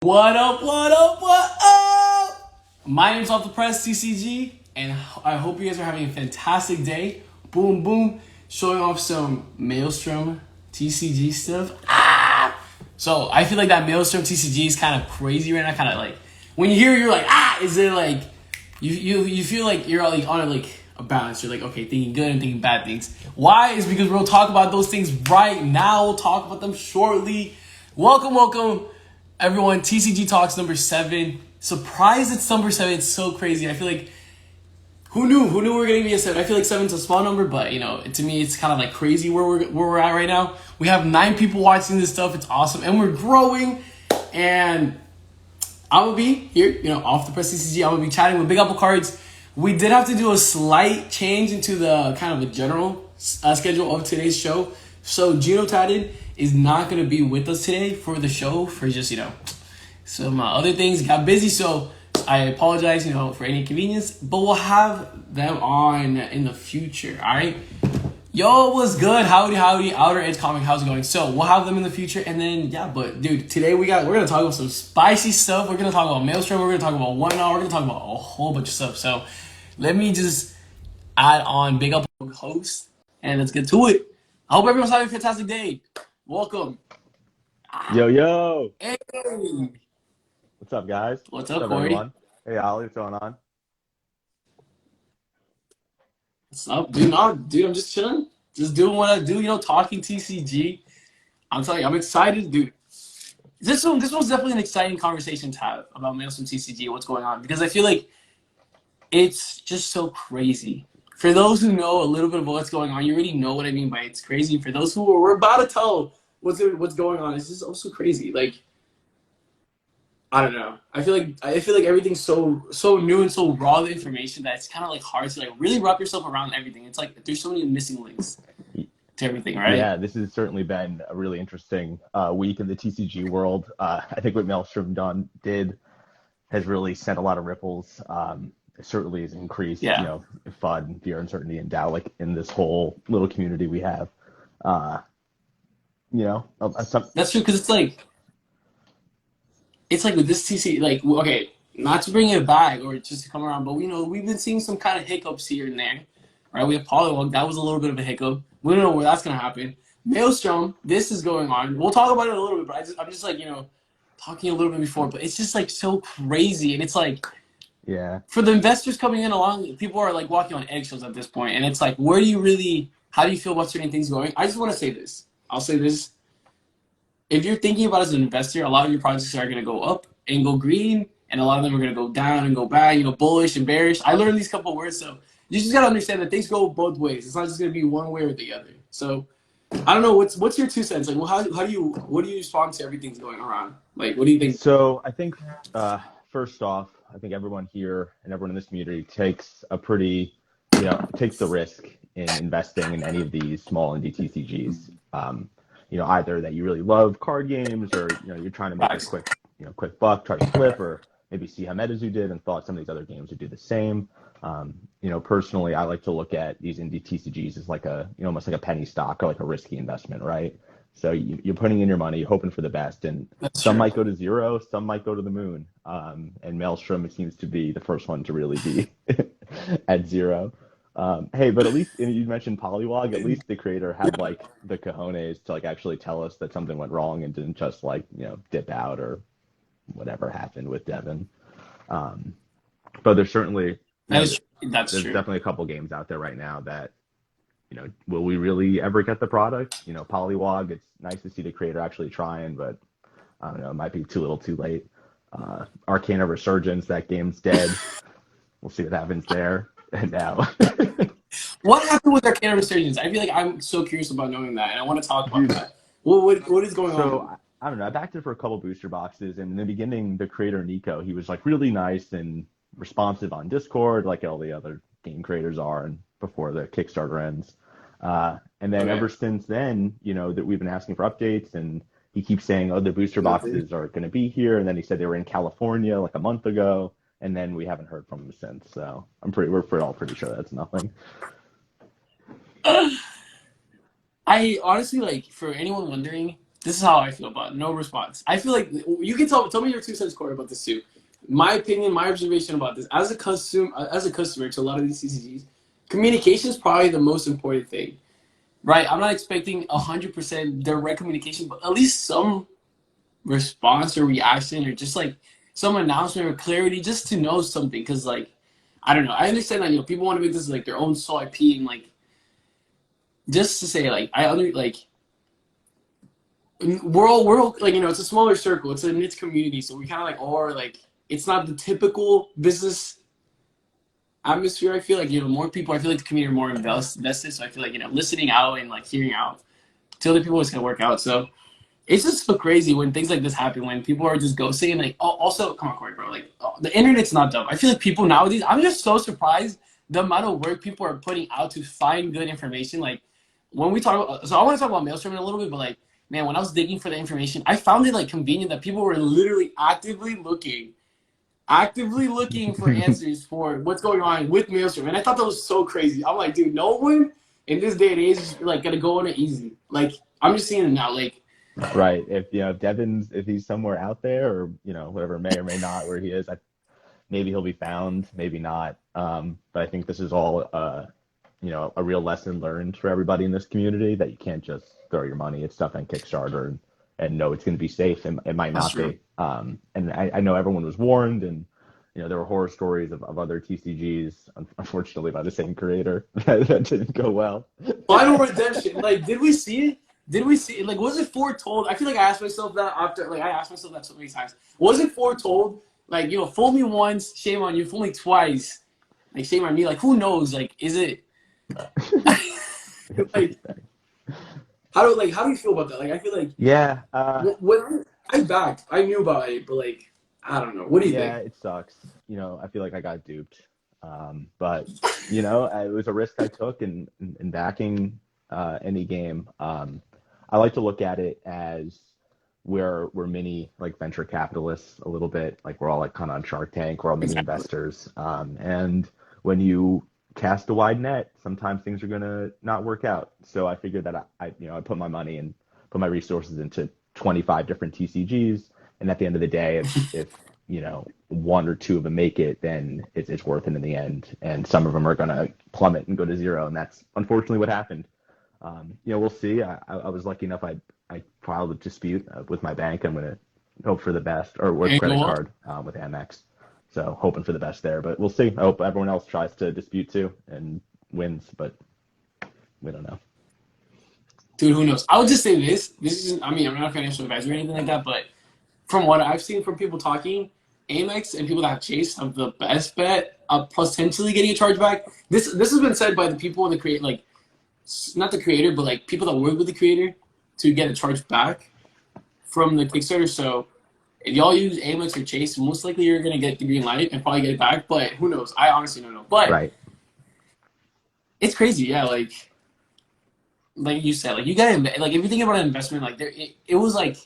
What up, what up, what up? My name's Off the Press TCG, and I hope you guys are having a fantastic day. Boom, boom. Showing off some Maelstrom TCG stuff. So I feel like that Maelstrom TCG is kind of crazy right now. Kind of like, when you hear it, you're like, is it like, you feel like you're like on a balance. You're like, okay, thinking good and thinking bad things. Why? Is because we'll talk about those things right now. We'll talk about them shortly. Welcome, everyone. TCG Talks number 7. Surprised it's number 7. It's so crazy. I feel like, who knew we were going to be a 7? I feel like 7's a small number, but to me, it's kind of like crazy where we're at right now. We have 9 people watching this stuff. It's awesome, and we're growing. And I will be here, off the Press TCG. I will be chatting with BigAppleCards. We did have to do a slight change into the kind of a general schedule of today's show. So Gino Tatted is not going to be with us today for the show for just, some other things. Got busy, so I apologize, for any inconvenience. But we'll have them on in the future, all right? Yo, what's good? Howdy. Outer Edge Comic, how's it going? So we'll have them in the future, and then but dude, today we're gonna talk about some spicy stuff. We're gonna talk about Maelstrom. We're gonna talk about 1-0. We're gonna talk about a whole bunch of stuff. So let me just add on Big Up host, and let's get to it. I hope everyone's having a fantastic day. Welcome. Yo. Hey. What's up, guys? What's up, Corey? Everyone? Hey, Ollie, what's going on? What's up, dude? No, dude, I'm just chilling. Just doing what I do, talking TCG. I'm telling you, I'm excited, dude. This was definitely an exciting conversation to have about Maelstrom TCG, what's going on, because I feel like it's just so crazy. For those who know a little bit of what's going on, you already know what I mean by it's crazy. For those who we're about to tell what's going on, it's just also crazy. Like, I don't know. I feel like everything's so new and so raw the information that it's kind of like hard to like really wrap yourself around everything. It's like there's so many missing links to everything, right? Yeah, this has certainly been a really interesting week in the TCG world. I think what Maelstrom did has really sent a lot of ripples. It certainly has increased, FUD, fear, uncertainty, and doubt, like in this whole little community we have. That's true, because it's like with this TC, like, okay, not to bring it back or just to come around, but we've been seeing some kind of hiccups here and there, right? We have Polywog, that was a little bit of a hiccup. We don't know where that's gonna happen. Maelstrom, this is going on. We'll talk about it a little bit, but I'm just like, talking a little bit before, but it's just like so crazy, and it's like, yeah, for the investors coming in along, people are like walking on eggshells at this point, and it's like, how do you feel about certain things going? I just want to say this. I'll say this. If you're thinking about it as an investor, a lot of your projects are going to go up and go green, and a lot of them are going to go down and go bad, bullish and bearish. I learned these couple of words, so you just got to understand that things go both ways. It's not just going to be one way or the other. So I don't know, what's your 2 cents? Like, what do you respond to everything's going around? Like, what do you think? So I think first off, I think everyone here and everyone in this community takes takes the risk in investing in any of these small indie TCGs. Either that you really love card games, or you're trying to make a quick buck, try to flip, or maybe see how MetaZoo did and thought some of these other games would do the same. Personally, I like to look at these indie TCGs as like almost like a penny stock, or like a risky investment, right? So you're putting in your money, you're hoping for the best, and some might go to zero, some might go to the moon. And Maelstrom seems to be the first one to really be at zero. Hey, but at least you mentioned Polywog. At least the creator had like the cojones to like actually tell us that something went wrong and didn't just like dip out or whatever happened with Devin. But there's certainly There's definitely a couple games out there right now that will we really ever get the product? Polywog. It's nice to see the creator actually trying, but I don't know. It might be too little, too late. Arcana Resurgence. That game's dead. We'll see what happens there. And now, what happened with Arcana Resurgence? I feel like I'm so curious about knowing that, and I want to talk about that. What is going on? So I don't know. I backed it for a couple booster boxes, and in the beginning, the creator Nico, he was like really nice and responsive on Discord, like all the other game creators are, and before the Kickstarter ends. And then ever since then, that we've been asking for updates, and he keeps saying, "Oh, the booster boxes are going to be here," and then he said they were in California like a month ago. And then we haven't heard from him since, so we're all pretty sure that's nothing. I honestly, like, for anyone wondering, This is how I feel about it. No response. I feel like you can tell me your 2 cents, Corey, about this too. My opinion, my observation about this as a customer to a lot of these CCGs, communication is probably the most important thing, right? I'm not expecting 100% direct communication, but at least some response or reaction or just like some announcement or clarity just to know something. Because like I don't know, I understand that people want to make this like their own sole IP and like just to say like we're all like it's a smaller circle, it's a niche community, so we kind of like all are like it's not the typical business atmosphere. I feel like more people. I feel like the community are more invested. So I feel like listening out and like hearing out to other people is gonna work out. So it's just so crazy when things like this happen, when people are just ghosting and like, oh, also, come on, Corey, bro, like the internet's not dumb. I feel like people nowadays, I'm just so surprised the amount of work people are putting out to find good information. Like when we talk about, so I want to talk about Maelstrom in a little bit, but like, man, when I was digging for the information, I found it like convenient that people were literally actively looking for answers for what's going on with Maelstrom. And I thought that was so crazy. I'm like, dude, no one in this day and age is like gonna go on it easy. Like I'm just seeing it now. Like Right. If Devin's, if he's somewhere out there, or whatever, may or may not where he is, maybe he'll be found, maybe not. But I think this is all a real lesson learned for everybody in this community, that you can't just throw your money at stuff on Kickstarter and know it's going to be safe. And it might that's not true. be. And I know everyone was warned, and there were horror stories of other TCGs, unfortunately by the same creator, that didn't go well. Final Redemption. Like, did we see it? Did we see it? Like, was it foretold? I feel like I asked myself that after, like, I asked myself that so many times. Was it foretold? Like, fool me once, shame on you. Fool me twice, like, shame on me. Like, who knows? Like, is it? Like, how do you feel about that? Like, I feel like Yeah. when I knew about it, but like, I don't know. What do you Yeah, think? it sucks. I feel like I got duped. But it was a risk I took in backing any game. I like to look at it as we're mini like venture capitalists a little bit. Like we're all like kind of on Shark Tank. We're all mini Exactly. investors. And when you cast a wide net, sometimes things are gonna not work out. So I figured that I put my money and put my resources into 25 different TCGs. And at the end of the day, if one or two of them make it, then it's worth it in the end. And some of them are gonna plummet and go to zero, and that's unfortunately what happened. We'll see. I was lucky enough. I filed a dispute with my bank. I'm gonna hope for the best, or with And credit go up. card with Amex. So hoping for the best there, but we'll see. I hope everyone else tries to dispute too and wins, but we don't know. Dude, who knows? I would just say this. This isn't. I mean, I'm not a financial advisor or anything like that, but from what I've seen from people talking, Amex and people that have chased have the best bet of potentially getting a chargeback. This has been said by the people in the create, like not the creator, but like people that work with the creator to get a charge back from the Kickstarter. So if y'all use Amex or Chase, most likely you're gonna get the green light and probably get it back. But who knows? I honestly don't know. But Right. it's crazy, yeah. Like you said, like you gotta like if you think about an investment, like it was like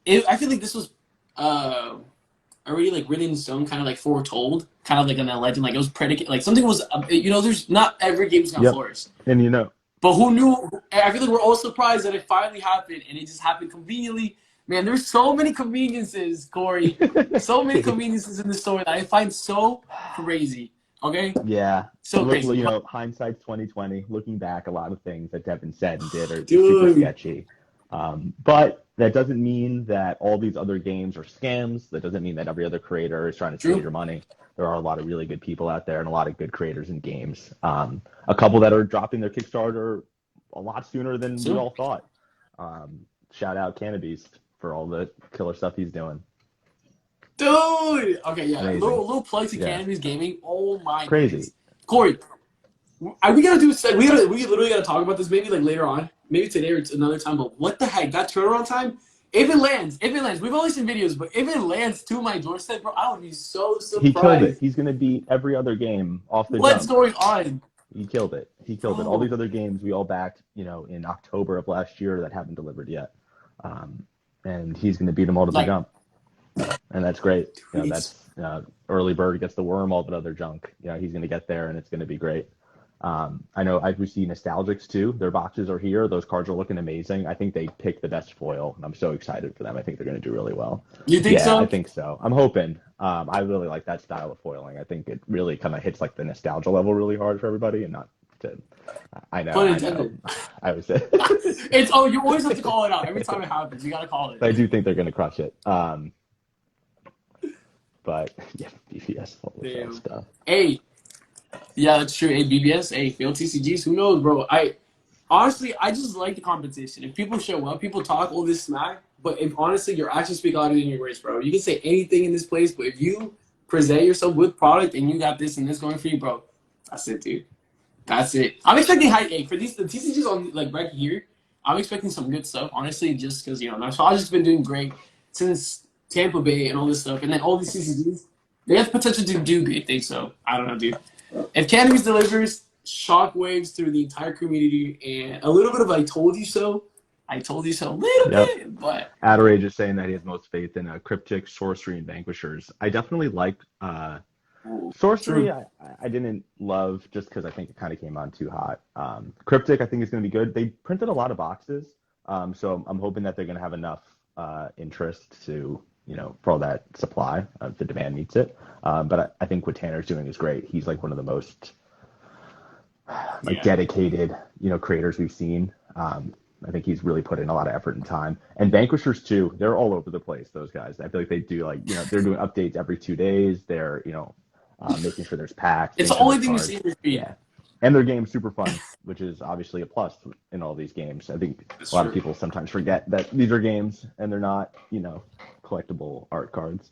I feel like this was already like written in stone, kind of like foretold, kind of like an legend, like it was predicate, like something was, there's not every game's gonna Yep. flourish, And but who knew? I feel like we're all surprised that it finally happened, and it just happened conveniently. Man, there's so many conveniences, Corey, so many conveniences in the story that I find so crazy. Okay, Yeah. so crazy, Hindsight's 2020. Looking back, a lot of things that Devin said and did are super dude. sketchy. But that doesn't mean that all these other games are scams. That doesn't mean that every other creator is trying to steal True. your money. There are a lot of really good people out there and a lot of good creators in games. A couple that are dropping their Kickstarter a lot sooner than we True. all thought. Shout out Cannabeast for all the killer stuff he's doing. Dude. Okay, yeah. Amazing. Little plug to Yeah. Cannabis Gaming. Oh my Crazy. goodness, Corey. Are we gonna do? We literally gotta talk about this maybe like later on, maybe today or another time. But what the heck? That turnaround time. If it lands, we've only seen videos, but if it lands to my doorstep, bro, I would be so He killed it. surprised. He's going to beat every other game off the What's jump. going on? He killed it. He killed it. All Oh, these other games we all backed, in October of last year that haven't delivered yet. And he's going to beat them all to the like, jump. And that's great. it's That's early bird gets the worm, all that other junk. He's going to get there and it's going to be great. I know we see Nostalgics too. Their boxes are here. Those cards are looking amazing. I think they picked the best foil, and I'm so excited for them. I think they're going to do really well. You think Yeah, I so? think so. I'm hoping. I really like that style of foiling. I think it really kind of hits like the nostalgia level really hard for everybody, and not to. I know, Pun I know. intended. I was. It's oh, you always have to call it out every time it happens. You gotta call it. I do think they're going to crush it. But yeah, BPS, all the fun Damn. stuff. Hey, yeah, that's true. Hey, BBS, hey, failed TCGs. Who knows, bro? I just like the competition. If people show up, people talk all this smack. But if honestly, your actions speak louder than your words, bro. You can say anything in this place, but if you present yourself with product and you got this and this going for you, bro, that's it, dude. That's it. I'm expecting high A for these the TCGs on like right here. I'm expecting some good stuff, honestly, just because Nostalgia's been doing great since Tampa Bay and all this stuff, and then all these TCGs, they have potential to do great things. So I don't know, dude. If Cannabis delivers shockwaves through the entire community and a little bit of I told you so a little Yep. bit, but Adorage is saying that he has most faith in Cryptic, Sorcery, and Vanquishers. I definitely like Sorcery. true. I didn't love just because I think it kind of came on too hot. Cryptic, I think is going to be good. They printed a lot of boxes, so I'm hoping that they're going to have enough interest to for all that supply if the demand meets it. But I think what Tanner's doing is great. He's like one of the most like Yeah. dedicated creators we've seen. I think he's really put in a lot of effort and time. And Vanquishers too, they're all over the place. Those guys, I feel like they do they're doing updates every 2 days. They're making sure there's packs. It's the making sure only there's thing you cards. see in your feed. Yeah, and their game's super fun, which is obviously a plus in all these games. I think That's a lot true. of people sometimes forget that these are games and they're not collectible art cards.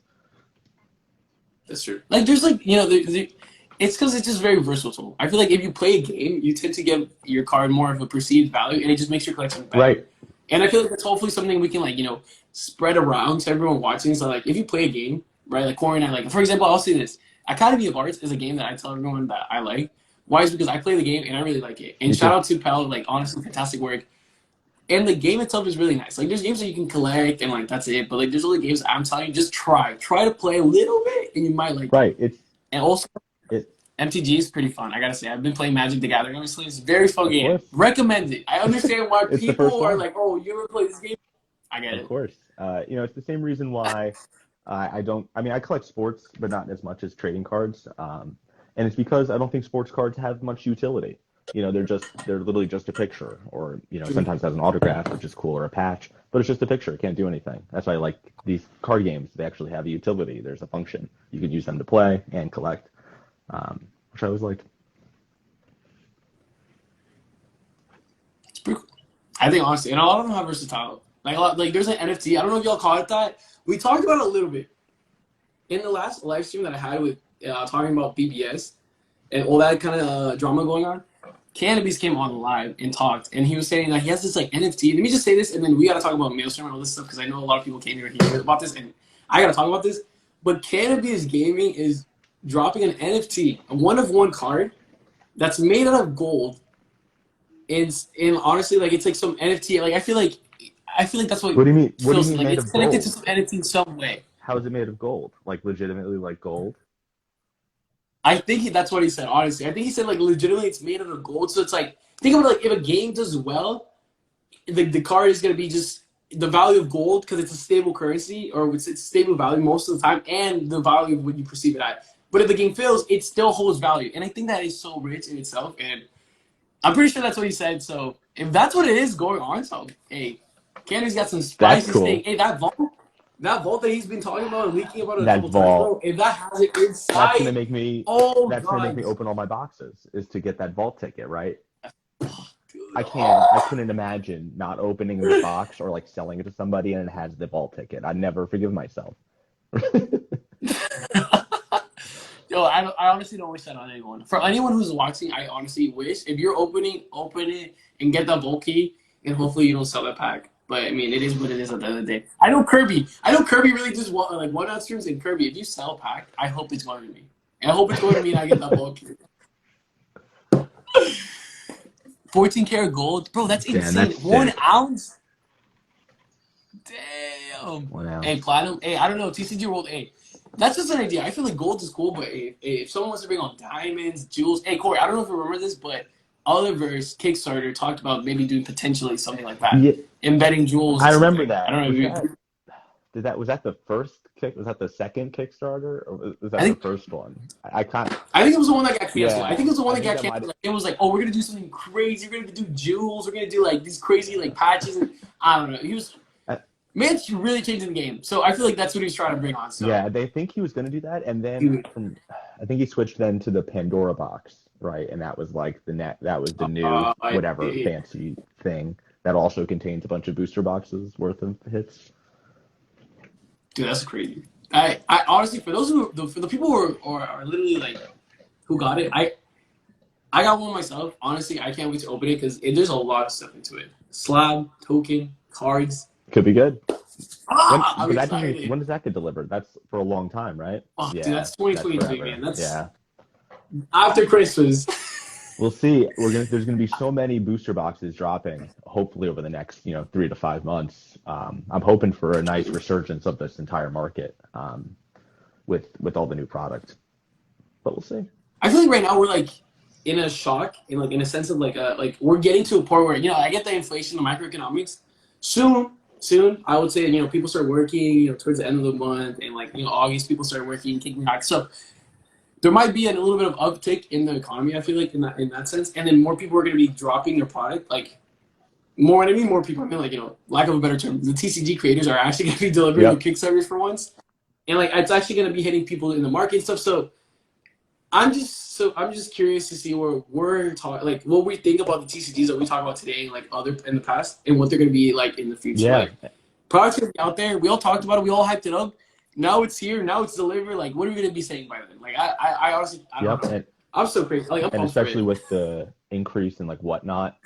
That's true. Like, there's like, it's because it's just very versatile. I feel like if you play a game, you tend to give your card more of a perceived value, and it just makes your collection better. Right. And I feel like that's hopefully something we can spread around to everyone watching. So like, if you play a game, right, like Corey and I, like for example, I'll say this: Academy of Arts is a game that I tell everyone that I like. Why is because I play the game and I really like it. And Me shout too. out to Pal, like honestly, fantastic work. And the game itself is really nice. Like there's games that you can collect and like that's it. But like there's other games I'm telling you, just try to play a little bit, and you might like it. Right. And also, It MTG is pretty fun. I gotta say, I've been playing Magic the Gathering recently. It's a very fun of game. course. Recommend it. I understand why It's the first people are one. like, "Oh, you ever play this game?" I get Of it. course. It's the same reason why I don't. I mean, I collect sports, but not as much as trading cards. And it's because I don't think sports cards have much utility. They're literally just a picture, or sometimes has an autograph, which is cool, or a patch, but it's just a picture. It can't do anything. That's why I like these card games. They actually have a utility. There's a function. You could use them to play and collect, which I always liked. It's pretty cool. I think honestly, and a lot of them have versatile. Like there's an NFT. I don't know if y'all call it that. We talked about it a little bit in the last live stream that I had with talking about BBS and all that kind of drama going on. Cannabis came on live and talked, and he was saying that he has this like NFT. Let me just say this, and then we got to talk about Maelstrom and all this stuff because I know a lot of people came here to hear about this, and I got to talk about this. But Cannabis Gaming is dropping an NFT, a one of one card that's made out of gold. And honestly, like it's like some NFT. Like I feel like that's what. What do you mean? What do you feels mean like made it's of connected gold? to some NFT in some way. How is it made of gold? Like legitimately like gold? I think that's what he said. Honestly, I think he said like legitimately it's made out of gold. So it's like think about it, like if a game does well, the card is gonna be just the value of gold because it's a stable currency or it's stable value most of the time, and the value of what you perceive it at. But if the game fails, it still holds value, and I think that is so rich in itself. And I'm pretty sure that's what he said. So if that's what it is going on, so hey, Candy's got some That's spicy cool. steak. Hey, that vault that he's been talking about and leaking about it a That couple times, vault. bro. If that has it inside, That's gonna make me. oh That's gonna make god, me open all my boxes. Is to get that vault ticket, right? dude, I couldn't imagine not opening the box or like selling it to somebody and it has the vault ticket. I'd never forgive myself. Yo, I honestly don't wish that on anyone. For anyone who's watching, I honestly wish if you're open it and get that vault key, and hopefully you don't sell that pack. But I mean, it is what it is at the end of the day. I know Kirby really just like one out streams, and Kirby, if you sell a pack, I hope it's going to me. And I hope it's going to me and I get that vault key. 14 karat gold, bro. That's Damn, insane. that's 1 sick. ounce. Damn. 1 ounce. Hey, platinum. Hey, I don't know. TCG World. Hey, That's just an idea. I feel like gold is cool, but if someone wants to bring on diamonds, jewels, hey Corey, I don't know if you remember this, but Oliver's Kickstarter talked about maybe doing potentially something like that, Yeah, embedding jewels I or remember something. I that. don't know if you. Was that the first kick? Was that the second Kickstarter, or was I that the think first one? I can't. I think it was the one that got canceled. I Yeah, think it was the one I that think got that might. canceled. Like, it was like, oh, we're gonna do something crazy. We're gonna do jewels. We're gonna do like these crazy like patches, and I don't know. He was man's really changing the game. So I feel like that's what he's trying to bring on. So Yeah, they think he was going to do that, and then dude, I think he switched then to the Pandora box, right? And that was like that was the new I whatever see. fancy thing that also contains a bunch of booster boxes worth of hits. Dude, that's crazy. I honestly, for those for the people who are literally like who got it, I got one myself. Honestly, I can't wait to open it because there's a lot of stuff into it. Slab, token, cards. Could be good. I'm But that doesn't. excited. When does that get delivered? That's for a long time, right? Oh, dude, Yeah, that's that's 2023, man. forever. That's Yeah. after Christmas. We'll see. There's gonna be so many booster boxes dropping, hopefully over the next 3 to 5 months. I'm hoping for a nice resurgence of this entire market with all the new product, but we'll see. I feel like right now we're like in a shock, in a sense of like we're getting to a point where I get the inflation, the microeconomics. Soon I would say people start working towards the end of the month and like August people start working, kicking back. So there might be a little bit of uptick in the economy. I feel like in that sense, and then more people are going to be dropping their product. Like more, what I mean more people. I mean like lack of a better term, the TCG creators are actually going to be delivering the Yep. Kickstarters for once, and like it's actually going to be hitting people in the market and stuff. So I'm just curious to see where we're talking, like what we think about the TCGs that we talk about today, like other in the past, and what they're going to be like in the future. Yeah. Like products gonna be out there. We all talked about it. We all hyped it up. Now it's here. Now it's delivered. Like what are we going to be saying by then? Like I honestly I don't Yep. know. I'm so crazy. Like I'm And pumped for especially it. with the increase in like Whatnot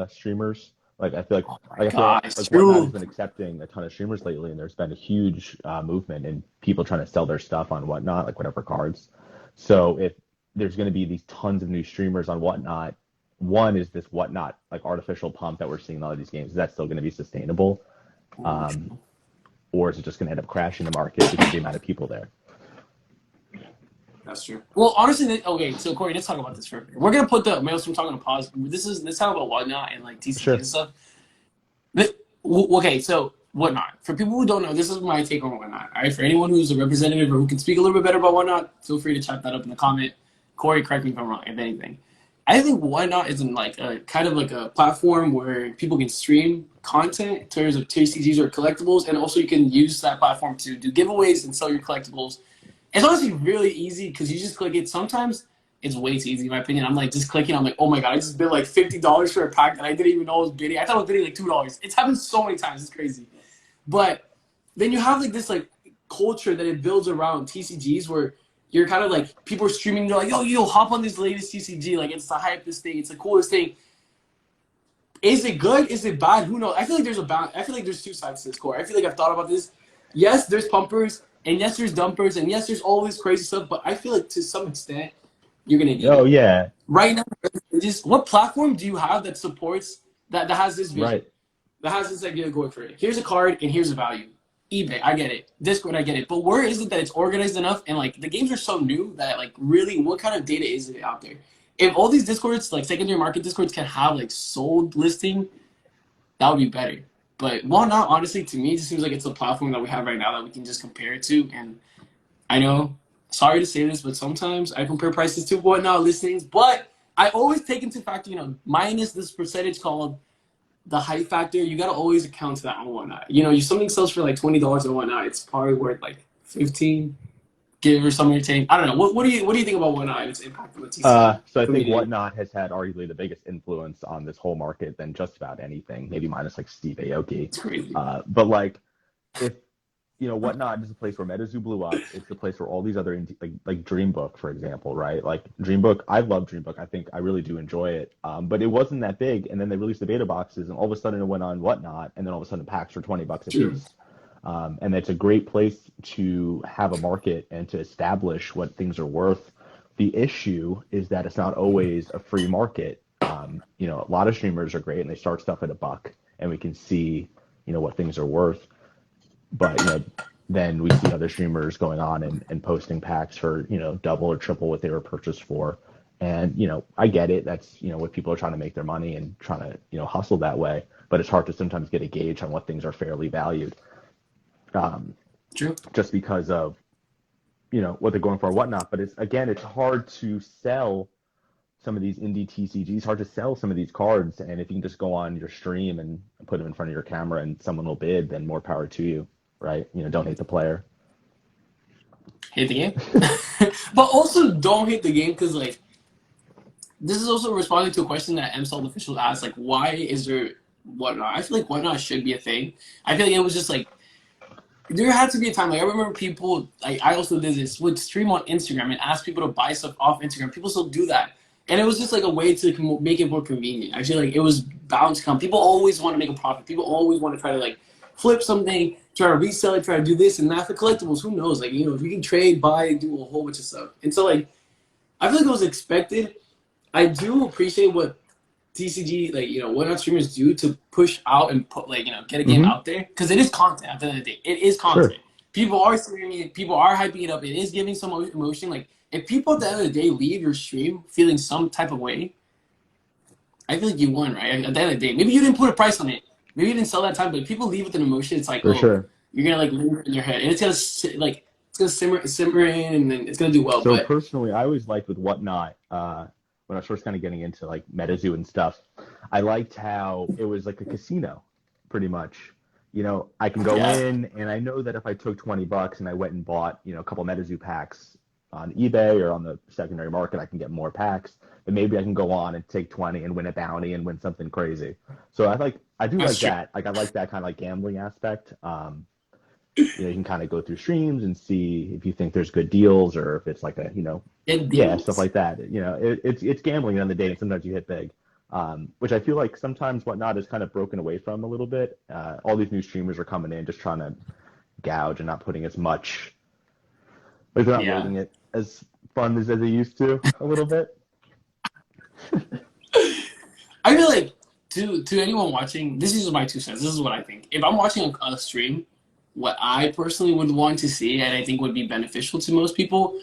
streamers. Like Oh my I feel gosh, like Whatnot has true. been accepting a ton of streamers lately, and there's been a huge movement in people trying to sell their stuff on Whatnot, like whatever cards. So if there's going to be these tons of new streamers on Whatnot, one is this Whatnot like artificial pump that we're seeing in all of these games. Is that still going to be sustainable, Ooh, or is it just going to end up crashing the market because of the amount of people there? that's true. Well, honestly, okay. So Corey, let's talk about this for a minute. We're gonna put the Maelstrom talking on pause. Let's talk about Whatnot and like TCG Sure. and stuff. Okay, so Whatnot. For people who don't know, this is my take on Whatnot. All right, for anyone who's a representative or who can speak a little bit better about Whatnot, feel free to chat that up in the comment. Corey, correct me if I'm wrong, if anything. I think Whatnot is in like a kind of like a platform where people can stream content in terms of TCGs or collectibles, and also you can use that platform to do giveaways and sell your collectibles. It's honestly really easy because you just click it. Sometimes it's way too easy, in my opinion. I'm like just clicking. I'm like, oh my god, I just bid like $50 for a pack that I didn't even know was bidding. I thought I was bidding like $2. It's happened so many times. It's crazy. But then you have like this like culture that it builds around TCGs where you're kind of like people are streaming. They're like, yo, hop on this latest TCG. Like it's the hypest thing. It's the coolest thing. Is it good? Is it bad? Who knows? I feel like there's a balance. I feel like there's two sides to this core. I feel like I've thought about this. Yes, there's pumpers, and yes, there's dumpers, and yes, there's all this crazy stuff. But I feel like to some extent, you're gonna need Oh it. yeah. Right now, just what platform do you have that supports that has this vision, Right. that has this idea going for it? Here's a card, and here's a value. eBay, I get it. Discord, I get it. But where is it that it's organized enough? And like the games are so new that like really, what kind of data is it out there? If all these discords, like secondary market discords, can have like sold listing, that would be better. But well, not honestly, to me, it just seems like it's a platform that we have right now that we can just compare it to. And I know, sorry to say this, but sometimes I compare prices to Whatnot listings. But I always take into factor, minus this percentage called the hype factor. You got to always account to that on Whatnot. If something sells for like $20 on Whatnot, it's probably worth like 15. Give or something or take. I don't know. What do you think about Whatnot and its impact on the TCG So I think community? Whatnot has had arguably the biggest influence on this whole market than just about anything, maybe minus like Steve Aoki. It's crazy. But like, if Whatnot is a place where MetaZoo blew up. It's the place where all these other like Dreambook, for example, right? Like Dreambook, I love Dreambook. I think I really do enjoy it. But it wasn't that big, and then they released the beta boxes, and all of a sudden it went on Whatnot, and then all of a sudden packs for $20 a True. piece. And it's a great place to have a market and to establish what things are worth. The issue is that it's not always a free market. A lot of streamers are great and they start stuff at $1, and we can see, what things are worth. But then we see other streamers going on and posting packs for, double or triple what they were purchased for. And, I get it. That's, what people are trying to make their money and trying to, hustle that way. But it's hard to sometimes get a gauge on what things are fairly valued. True. Just because of, what they're going for or whatnot. But it's hard to sell some of these indie TCGs, hard to sell some of these cards. And if you can just go on your stream and put them in front of your camera and someone will bid, then more power to you, right? Don't hate the player. Hate the game. But also don't hate the game because, like, this is also responding to a question that MSalt official asked, like, why is there whatnot? I feel like whatnot should be a thing. I feel like it was just like, there had to be a time, like, I remember people, like, I also did this, would stream on Instagram and ask people to buy stuff off Instagram. People still do that. And it was just like a way to make it more convenient. I feel like it was bound to come. People always want to make a profit. People always want to try to, like, flip something, try to resell it, try to do this and that. For collectibles, who knows? Like, if you can trade, buy, do a whole bunch of stuff. And so, like, I feel like it was expected. I do appreciate what TCG, like, whatnot streamers do to push out and put, like, get a game out there. Because it is content at the end of the day. It is content. Sure. People are streaming it. People are hyping it up. It is giving some emotion. Like, if people at the end of the day leave your stream feeling some type of way, I feel like you won, right? At the end of the day. Maybe you didn't put a price on it. Maybe you didn't sell that time, but if people leave with an emotion, it's like, sure. You're going to, like, linger in your head. And it's going to, like, simmer in, and then it's going to do well. So personally, I always liked with Whatnot, when I was first kind of getting into, like, MetaZoo and stuff, I liked how it was like a casino, pretty much. I can go in, and I know that if I took $20 and I went and bought, a couple MetaZoo packs on eBay or on the secondary market, I can get more packs. But maybe I can go on and take 20 and win a bounty and win something crazy. So I do like that. Like, I like that kind of, like, gambling aspect. You can kind of go through streams and see if you think there's good deals or if it's like a, stuff like that. It's gambling on the day, and sometimes you hit big, which I feel like sometimes Whatnot is kind of broken away from a little bit. All these new streamers are coming in just trying to gouge and not putting as much, like, they're not making it as fun as they used to a little bit. I feel like to anyone watching, this is my 2 cents. This is what I think. If I'm watching a stream, what I personally would want to see, and I think would be beneficial to most people,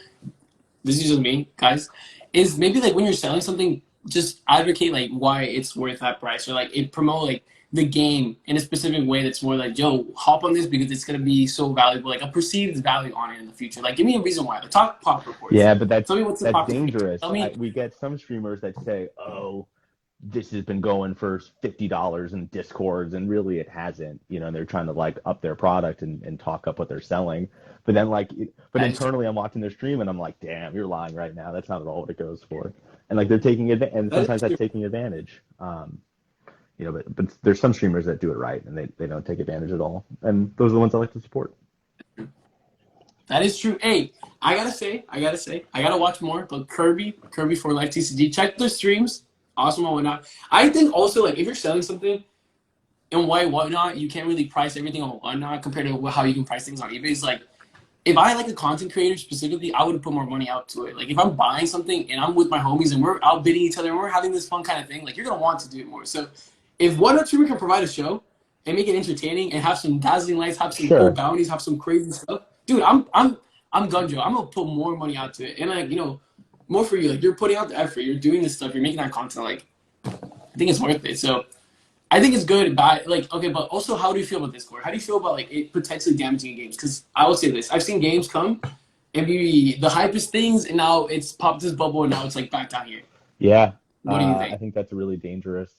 this is just me, guys, is maybe, like, when you're selling something, just advocate, like, why it's worth that price, or, like, it promote, like, the game in a specific way that's more like, yo, hop on this because it's going to be so valuable, like a perceived value on it in the future. Like, give me a reason why. Like, talk pop reports. Yeah, but that's dangerous. We get some streamers that say, oh, this has been going for $50 in Discords, and really it hasn't, and they're trying to, like, up their product and talk up what they're selling. But then, like, internally I'm watching their stream and I'm like, damn, you're lying right now. That's not at all what it goes for. And, like, they're taking advantage, and sometimes that's taking advantage. But there's some streamers that do it right and they don't take advantage at all. And those are the ones I like to support. That is true. Hey, I gotta watch more, but Kirby for Life TCG, check their streams. Awesome and whatnot. I think also, like, if you're selling something and whatnot, you can't really price everything on whatnot compared to how you can price things on eBay. It's like, if I like a content creator specifically, I would put more money out to it. Like, if I'm buying something and I'm with my homies and we're outbidding each other and we're having this fun kind of thing, like, you're gonna want to do it more. So if Whatnot streamer can provide a show and make it entertaining and have some dazzling lights, have some cool bounties, have some crazy stuff, dude, I'm Gunjo. I'm gonna put more money out to it, and, like, more for you. Like, you're putting out the effort, you're doing this stuff, you're making that content. Like, I think it's worth it. So I think it's good. But, like, okay, but also, how do you feel about Discord? How do you feel about, like, it potentially damaging games? Because I will say this: I've seen games come and be the hypest things, and now it's popped this bubble, and now it's, like, back down here. Yeah. What do you think? I think that's a really dangerous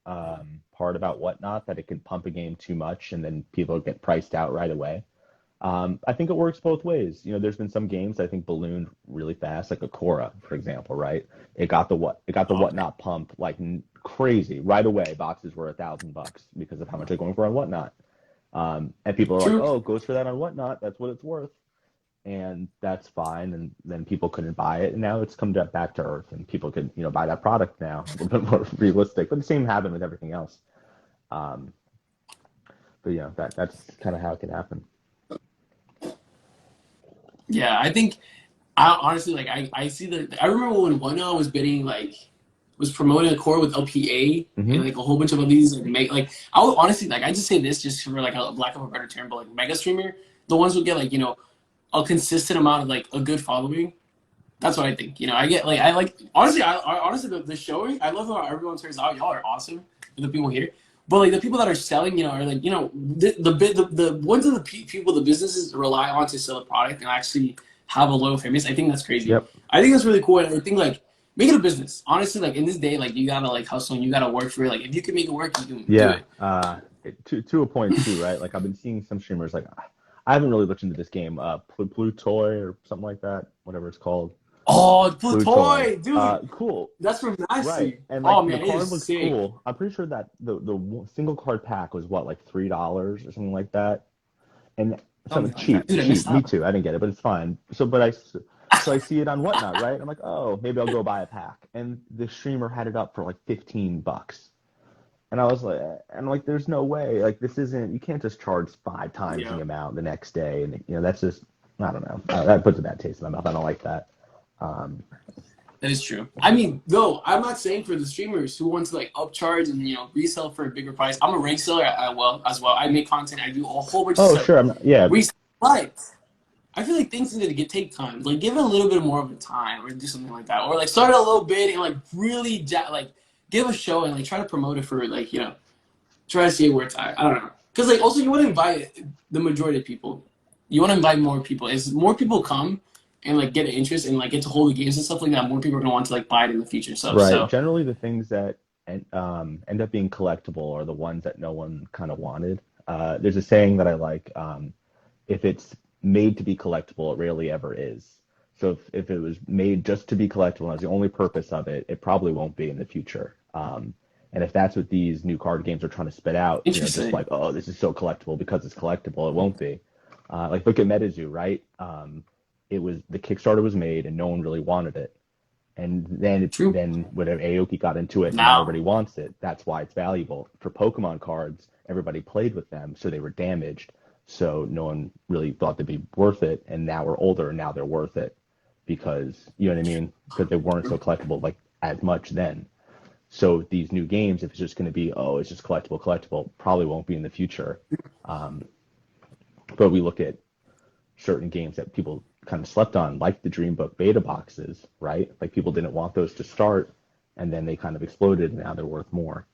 part about Whatnot, that it can pump a game too much and then people get priced out right away. I think it works both ways. There's been some games I think ballooned really fast, like Akora, for example, right? It got the Whatnot pump like crazy right away. Boxes were $1,000 because of how much they're going for on Whatnot. And people are like, oh, it goes for that on Whatnot. That's what it's worth. And that's fine. And then people couldn't buy it. And now it's come back to earth and people could, buy that product now. A little bit more realistic. But the same happened with everything else. But that's kind of how it can happen. Yeah, I think I honestly, like, I see I remember when Whatnot was bidding, like, was promoting a core with LPA and, like, a whole bunch of these, like, I would honestly, like, I just say this just for, like, a lack of a better term, but, like, mega streamer, the ones who get like, a consistent amount of like a good following. That's what I think. I get like, I like, honestly, honestly, the showing, I love how everyone turns out. Y'all are awesome, the people here. But like the people that are selling, are like, the ones of the people, the businesses rely on to sell a product and actually have a loyal fan base. I think that's crazy. Yep. I think that's really cool. And I think like, make it a business. Honestly, like in this day, like you gotta like hustle and you gotta work for it. Like if you can make it work, you can do it. To a point too, right? Like I've been seeing some streamers like I haven't really looked into this game, Plutoy or something like that, whatever it's called. Oh, Plutoy, dude. Cool. That's from Nasty. Right. And oh like man, the card it is looks sick. cool. I'm pretty sure that the single card pack was what, like $3 or something like that. And something cheap. Dude, I Cheap. missed Me out. too. I didn't get it, but it's fine. So I see it on Whatnot, right? I'm like, oh, maybe I'll go buy a pack. And the streamer had it up for like $15. And I was like, there's no way. Like, this isn't, you can't just charge 5 times the amount the next day. And, that's just, I don't know. That puts a bad taste in my mouth. I don't like that. That is true. I mean, though, I'm not saying for the streamers who want to like upcharge and resell for a bigger price. I'm a rank seller as well. I make content. I do a whole bunch of stuff. Oh, sure. Resell, but I feel like things need to take time. Like, give it a little bit more of a time, or do something like that, or like start a little bit and like really like give a show and like try to promote it for like try to see where it's at. I don't know, because like also you want to invite the majority of people. You want to invite more people. As more people come and like get an interest and like get to hold the games and stuff like that, more people are gonna want to like buy it in the future. So right. So Generally, the things that end up being collectible are the ones that no one kind of wanted. There's a saying that I like. If it's made to be collectible, it rarely ever is. So if it was made just to be collectible and that's the only purpose of it, it probably won't be in the future. And if that's what these new card games are trying to spit out, just like, oh, this is so collectible because it's collectible, it won't be. Like look at MetaZoo, right? The Kickstarter was made and no one really wanted it. And then when Aoki got into it and now everybody wants it, that's why it's valuable. For Pokemon cards, everybody played with them, so they were damaged. So no one really thought they'd be worth it, and now we're older, and now they're worth it because you know what I mean? Because they weren't so collectible like as much then. So these new games, if it's just going to be it's just collectible, probably won't be in the future. But we look at certain games that people kind of slept on, like the Dream Book beta boxes, right? Like people didn't want those to start, and then they kind of exploded, and now they're worth more.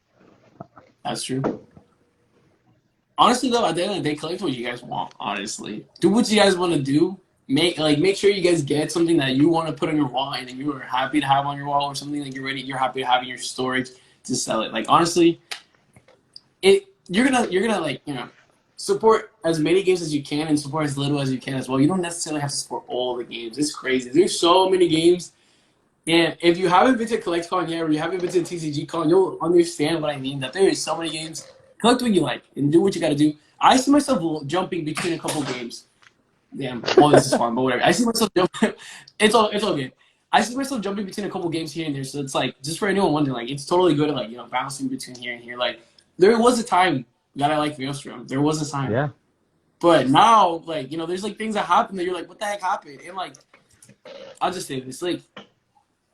That's true. Honestly, though, at the end of the day, collect what you guys want. Honestly, do what you guys want to do. Make sure you guys get something that you want to put on your wall and that you are happy to have on your wall, or something that you're happy to have in your storage to sell it. Like honestly, you're gonna like support as many games as you can and support as little as you can as well. You don't necessarily have to support all the games. It's crazy. There's so many games. And if you haven't been to CollectCon yet, or you haven't been to TCG-Con, you'll understand what I mean, that there is so many games. Collect what you like and do what you got to do. I see myself jumping between a couple games. Damn, all this is fun, but whatever. I see myself jumping. It's all good. I see myself jumping between a couple games here and there. So it's like, just for anyone wondering, like, it's totally good at like, bouncing between here and here. Like, there was a time that I liked Maelstrom. There was a time. Yeah. But now, like, there's like things that happen that you're like, what the heck happened? And like, I'll just say this, like,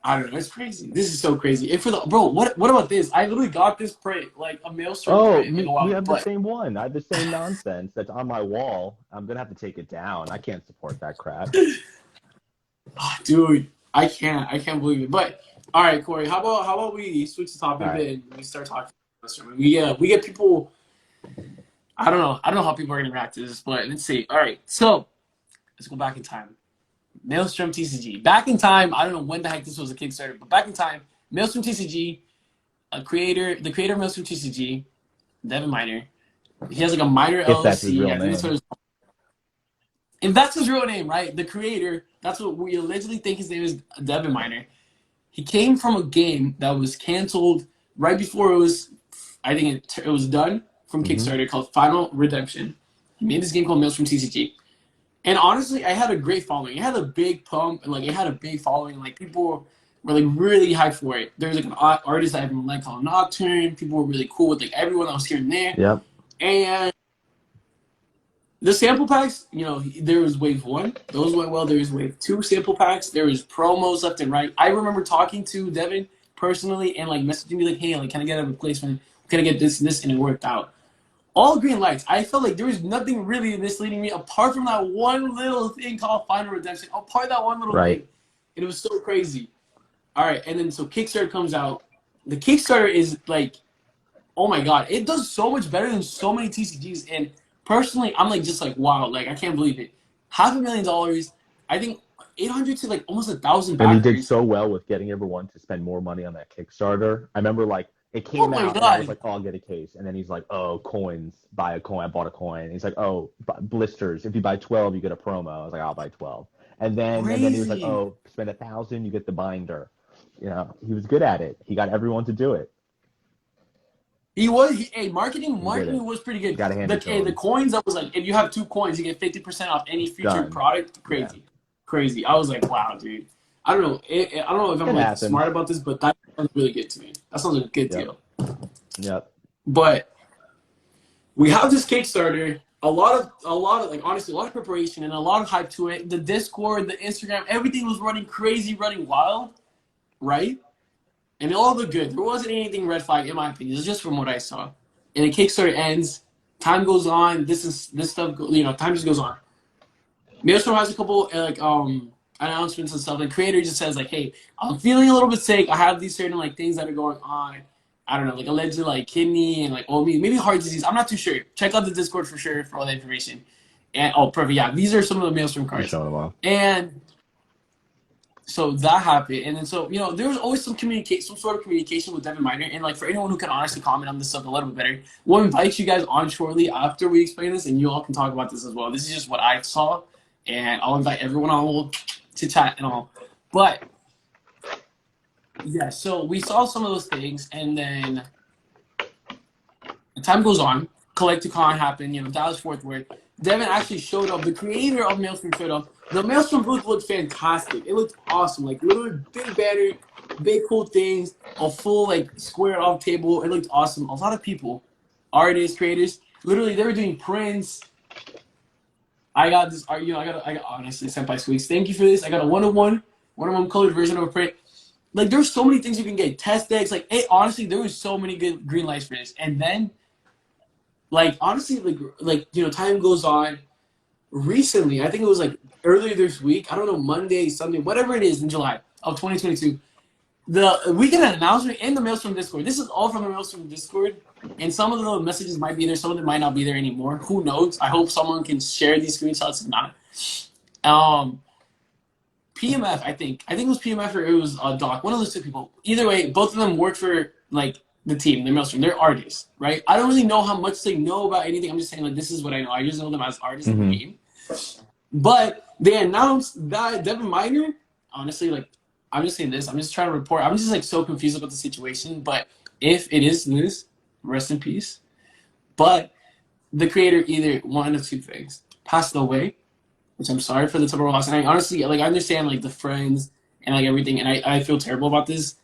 I don't know. It's crazy. This is so crazy. And what about this? I literally got this print, like a Maelstrom print. We have the same one. I have the same nonsense that's on my wall. I'm gonna have to take it down. I can't support that crap. Dude, I can't believe it. But all right, Corey, how about we switch the topic a bit and we start talking about Maelstrom? We get people. I don't know how people are gonna react to this, but let's see. All right, so let's go back in time. Maelstrom TCG. Back in time, I don't know when the heck this was a Kickstarter, but back in time, Maelstrom TCG, the creator of Maelstrom TCG, Devin Miner, he has like a Miner LLC. That's his real name. If that's his real name, right? The creator, that's what we allegedly think his name is, Devin Miner. He came from a game that was canceled right before it was, I think it was done from Kickstarter, called Final Redemption. He made this game called Maelstrom TCG. And honestly, I had a great following. It had a big pump, and like it had a big following. Like people were like really hyped for it. There was like an artist that everyone liked called Nocturne. People were really cool with like everyone that was here and there. Yep. And the sample packs, there was wave 1. Those went well. There was wave 2 sample packs. There was promos left and right. I remember talking to Devin personally and like messaging me like, hey, like, can I get a replacement? Can I get this and this? And it worked out. all green lights. I felt like there was nothing really misleading me apart from that one little thing called Final Redemption. Apart from that one little Right. thing. And it was so crazy. All right, and then so Kickstarter comes out. The Kickstarter is like, oh my god, it does so much better than so many TCGs. And personally, I'm like just like wow, like I can't believe it. $500,000, I think 800 to like almost 1,000 And he did backers. so well with getting everyone to spend more money on that Kickstarter. I remember like it Oh came my out and I was god, like, oh, I'll get a case. And then he's like, oh, coins, buy a coin. I bought a coin. And he's like, oh, blisters. If you buy 12, you get a promo. I was like, I'll buy 12. And then he was like, crazy. oh, spend 1,000, you get the binder. You know, he was good at it. He got everyone to do it. He was hey, marketing He did it. was pretty good. Got to hand it to The him. coins that was like if you have 2 coins, you get 50% off any featured Done. product. Yeah. Crazy. I was like, wow, dude. I don't know. I don't know if I'm It like happens. smart about this, but that sounds really good to me. That sounds like a good deal. Yep. But we have this Kickstarter. A lot of like honestly, a lot of preparation and a lot of hype to it. The Discord, the Instagram, everything was running crazy, running wild, right? And it all looked good. There wasn't anything red flag in my opinion. It's just from what I saw. And the Kickstarter ends. Time goes on. This stuff. Time just goes on. Maelstrom has a couple announcements and stuff. The creator just says like, "Hey, I'm feeling a little bit sick. I have these certain like things that are going on. I don't know, like alleged like kidney and like maybe heart disease. I'm not too sure. Check out the Discord for sure for all the information. And perfect. Yeah, these are some of the Maelstrom He's cards. showing them off. And so that happened, and then so there was always some sort of communication with Devin Miner, and like for anyone who can honestly comment on this stuff a little bit better, we'll invite you guys on shortly after we explain this, and you all can talk about this as well. This is just what I saw, and I'll invite everyone on to chat and all. But yeah, so we saw some of those things, and then time goes on. Collecticon happened, Dallas Fort Worth. Devin actually showed up. The creator of Maelstrom showed up. The Maelstrom booth looked fantastic. It looked awesome. Like literally big banner, big cool things, a full like square off table. It looked awesome. A lot of people, artists, creators, literally they were doing prints. I got this art, I got honestly Senpai Squeaks. Thank you for this. I got a one-on-one colored version of a print. Like there's so many things you can get. Test decks. Like honestly, there was so many good green lights for this. And then like honestly, time goes on. Recently, I think it was like earlier this week. I don't know, Monday, Sunday, whatever it is in July of 2022. We get an announcement in the Maelstrom Discord. This is all from the Maelstrom Discord, and some of the messages might be there, some of them might not be there anymore. Who knows? I hope someone can share these screenshots. If not, PMF. I think it was PMF or it was Doc. One of those two people. Either way, both of them work for like the team, the Maelstrom. They're artists, right? I don't really know how much they know about anything. I'm just saying like this is what I know. I just know them as artists in the game. But they announced that Devin Miner, honestly, like I'm just saying this. I'm just trying to report. I'm just like so confused about the situation. But if it is this, rest in peace. But the creator either one of two things: passed away, which I'm sorry for the terrible loss. And I honestly like I understand like the friends and like everything, and I feel terrible about this.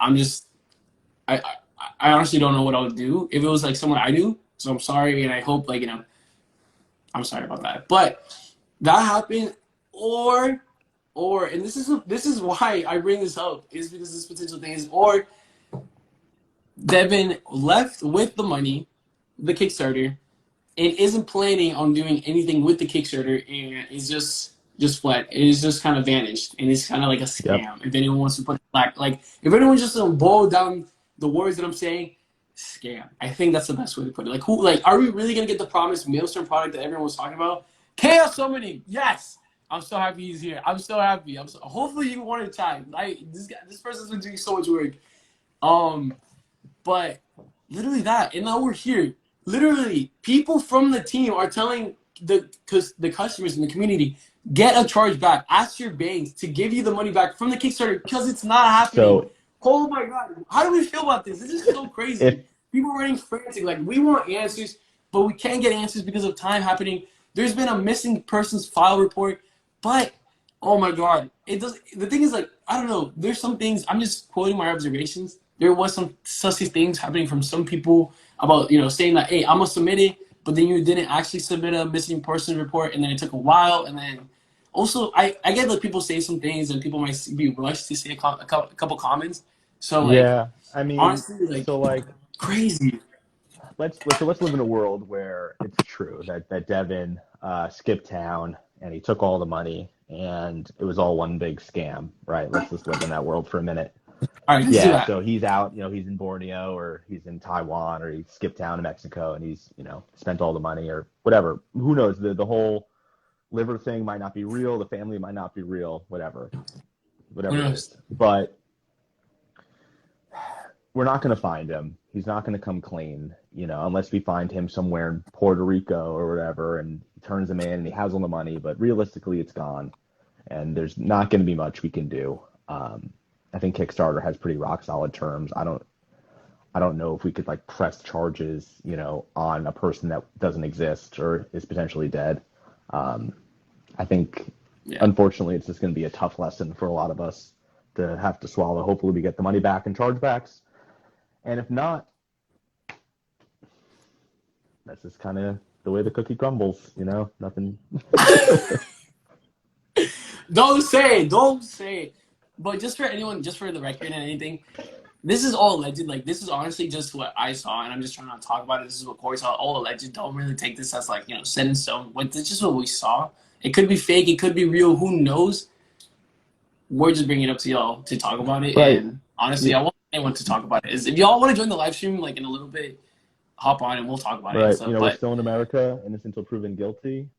I'm just I honestly don't know what I would do if it was like someone I knew. So I'm sorry, and I hope like I'm sorry about that. But that happened, or and this is why I bring this up is because this potential thing is or Devin left with the money, the Kickstarter, and isn't planning on doing anything with the Kickstarter, and is just flat. It is just kind of vanished, and it's kind of like a scam. Yep. If anyone wants to put like if anyone just boil down the words that I'm saying, scam. I think that's the best way to put it. Like who? Like are we really gonna get the promised Maelstrom product that everyone was talking about? Chaos summoning, yes. I'm so happy he's here. I'm so happy. Hopefully you want to chat. This person's been doing so much work. But literally that, and now we're here. Literally, people from the team are telling the customers in the community, get a charge back. Ask your banks to give you the money back from the Kickstarter because it's not happening. So, oh my god, how do we feel about this? This is so crazy. People are running frantic. Like we want answers, but we can't get answers because of time happening. There's been a missing persons file report, but oh my god, it does. The thing is, like I don't know. There's some things. I'm just quoting my observations. There was some sussy things happening from some people about saying that hey, I'm gonna submit it, but then you didn't actually submit a missing person report, and then it took a while, and then also I get like people say some things, and people might be rushed to say a couple comments. So like yeah, I mean, honestly, like so like crazy. let's live in a world where it's true that Devin skipped town and he took all the money and it was all one big scam, right? Let's just live in that world for a minute. All right, let's do Yeah, that. so he's out, he's in Borneo or he's in Taiwan or he skipped town to Mexico and he's, spent all the money or whatever. Who knows? The whole liver thing might not be real. The family might not be real. Whatever Who it knows? is. But we're not going to find him. He's not going to come clean, unless we find him somewhere in Puerto Rico or whatever and he turns him in and he has all the money. But realistically, it's gone. And there's not going to be much we can do. I think Kickstarter has pretty rock solid terms. I don't know if we could like press charges, on a person that doesn't exist or is potentially dead. I think, Yeah. unfortunately, it's just going to be a tough lesson for a lot of us to have to swallow. Hopefully, we get the money back and chargebacks. And if not, that's just kind of the way the cookie crumbles, nothing. Don't say it. Don't say it. But just for anyone, just for the record and anything, this is all alleged. Like, this is honestly just what I saw, and I'm just trying not to talk about it. This is what Corey saw. All alleged. Don't really take this as, like, set in stone. This is just what we saw. It could be fake. It could be real. Who knows? We're just bringing it up to y'all to talk about it. Right. And honestly, I want anyone to talk about it. If y'all want to join the live stream, like, in a little bit, hop on and we'll talk about it. Right. And stuff. We're But still in America, innocent until proven guilty.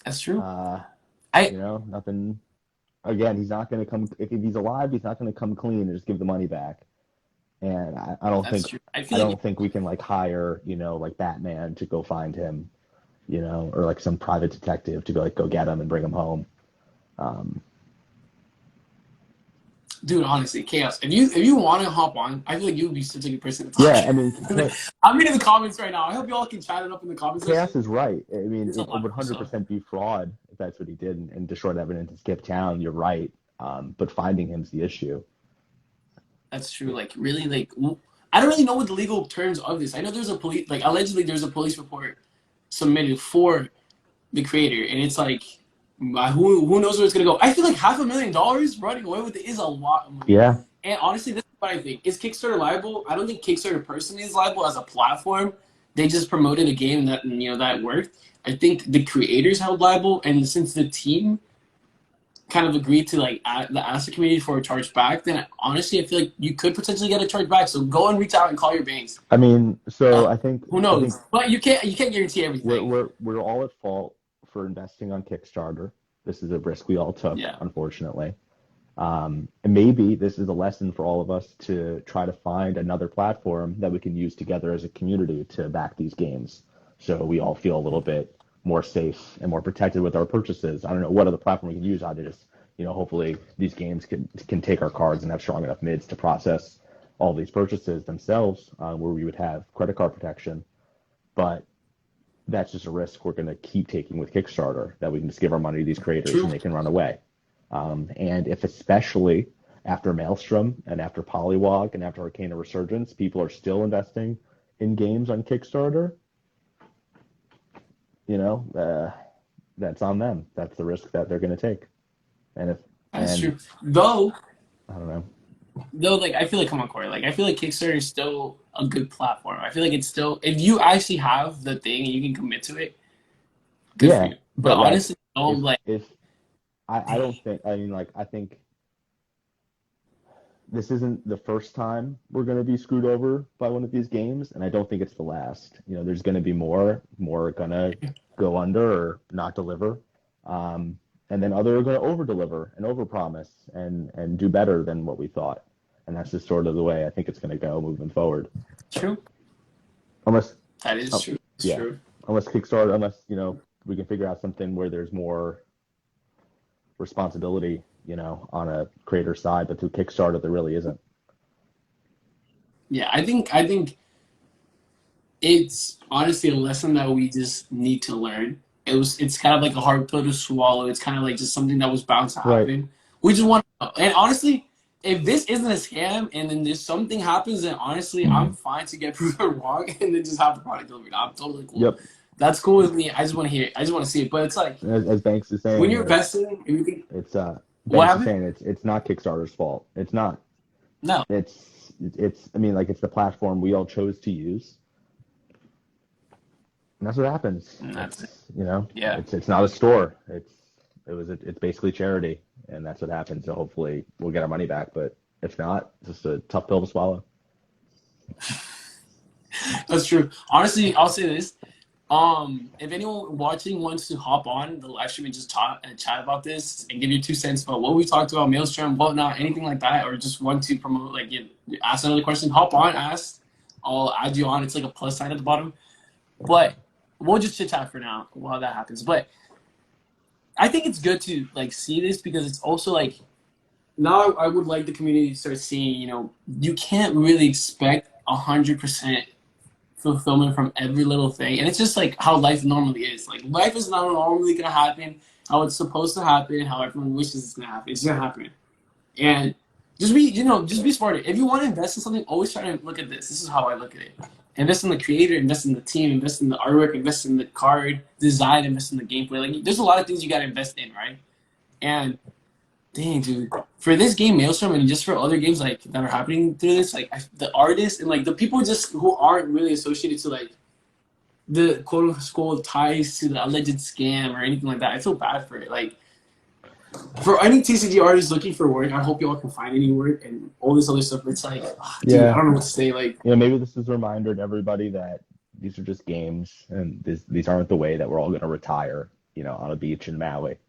that's true. Nothing. Again, he's not going to come. If he's alive, he's not going to come clean and just give the money back. And I don't That's think true. I don't think we can like hire, like Batman to go find him, or like some private detective to go get him and bring him home. Dude, honestly, Chaos. If you want to hop on, I feel like you would be such a good person to talk. Yeah, I mean, I'm reading the comments right now. I hope y'all can chat it up in the comments Chaos section. is right. I mean, There's it a lot would of stuff. 100% be fraud if that's what he did and destroyed evidence and skipped town. You're right. But finding him's the issue. That's true. Like, really, like, I don't really know what the legal terms of this. I know there's a police, like, allegedly there's a police report submitted for the creator, and it's like, who knows where it's gonna go? I feel like $500,000 running away with it is a lot of money. Yeah. And honestly, this is what I think. Is Kickstarter liable? I don't think Kickstarter personally is liable as a platform. They just promoted a game that that worked. I think the creators held liable, and since the team kind of agreed to the ask the community for a charge back, then honestly, I feel like you could potentially get a charge back. So go and reach out and call your banks. I mean, so I think who knows, but you can't guarantee everything. We're all at fault for investing on Kickstarter. This is a risk we all took, unfortunately. And maybe this is a lesson for all of us to try to find another platform that we can use together as a community to back these games, so we all feel a little bit more safe and more protected with our purchases. I don't know what other platform we can use. How to just, hopefully these games can take our cards and have strong enough mids to process all these purchases themselves, where we would have credit card protection. But that's just a risk we're going to keep taking with Kickstarter, that we can just give our money to these creators and they can run away. And if, especially after Maelstrom and after Polywog and after Arcana Resurgence, people are still investing in games on Kickstarter, that's on them. That's the risk that they're going to take. That's true. Though, I don't know. Though, I feel like, come on, Corey. I feel like Kickstarter is still a good platform. I feel like it's still, if you actually have the thing and you can commit to it, good for you. But honestly, I don't think, I think this isn't the first time we're going to be screwed over by one of these games, and I don't think it's the last. There's going to be more going to go under or not deliver, and then other are going to over-deliver and over-promise and do better than what we thought, and that's just sort of the way I think it's going to go moving forward. True. That is true. It's true. Unless Kickstarter, we can figure out something where there's more responsibility, on a creator side, but through Kickstarter there really isn't. Yeah, I think it's honestly a lesson that we just need to learn. It's kind of like a hard pill to swallow. It's kind of like just something that was bound to happen. Right. We just want to, and honestly, if this isn't a scam and then there's something happens, then honestly, I'm fine to get proven wrong and then just have the product delivered. I'm totally cool. Yep. That's cool with me. I just want to hear it. I just want to see it. But it's like, as Banks is saying, when you're investing, everything. It's Banks is saying it's not Kickstarter's fault. It's not. No. It's it's the platform we all chose to use. And that's what happens. And that's it. It's, you know, Yeah. it's not a store. It's basically charity, and that's what happens. So hopefully we'll get our money back, but if not, it's just a tough pill to swallow. That's true. Honestly, I'll say this. If anyone watching wants to hop on the live stream and just talk and chat about this and give your 2 cents about what we talked about, Maelstrom, whatnot, anything like that, or just want to promote, like, ask another question, hop on, ask. I'll add you on. It's like a plus sign at the bottom. But we'll just chit chat for now while that happens. But I think it's good to like see this because it's also like now I would like the community to start seeing, you can't really expect 100% fulfillment from every little thing. And it's just like how life normally is. Like life is not normally gonna happen how it's supposed to happen, how everyone wishes it's gonna happen. It's gonna happen. And just be smarter. If you want to invest in something, always try to look at this. This is how I look at it. Invest in the creator, invest in the team, invest in the artwork, invest in the card design, invest in the gameplay. Like there's a lot of things you gotta invest in, right? And dang, dude, for this game, Maelstrom, and just for other games like that are happening through this, like the artists and like the people just who aren't really associated to like the quote unquote ties to the alleged scam or anything like that, I feel bad for it. Like for any TCG artists looking for work, I hope y'all can find any work and all this other stuff. It's like, dude, I don't know what to say. Like, Maybe this is a reminder to everybody that these are just games, and these aren't the way that we're all going to retire, on a beach in Maui.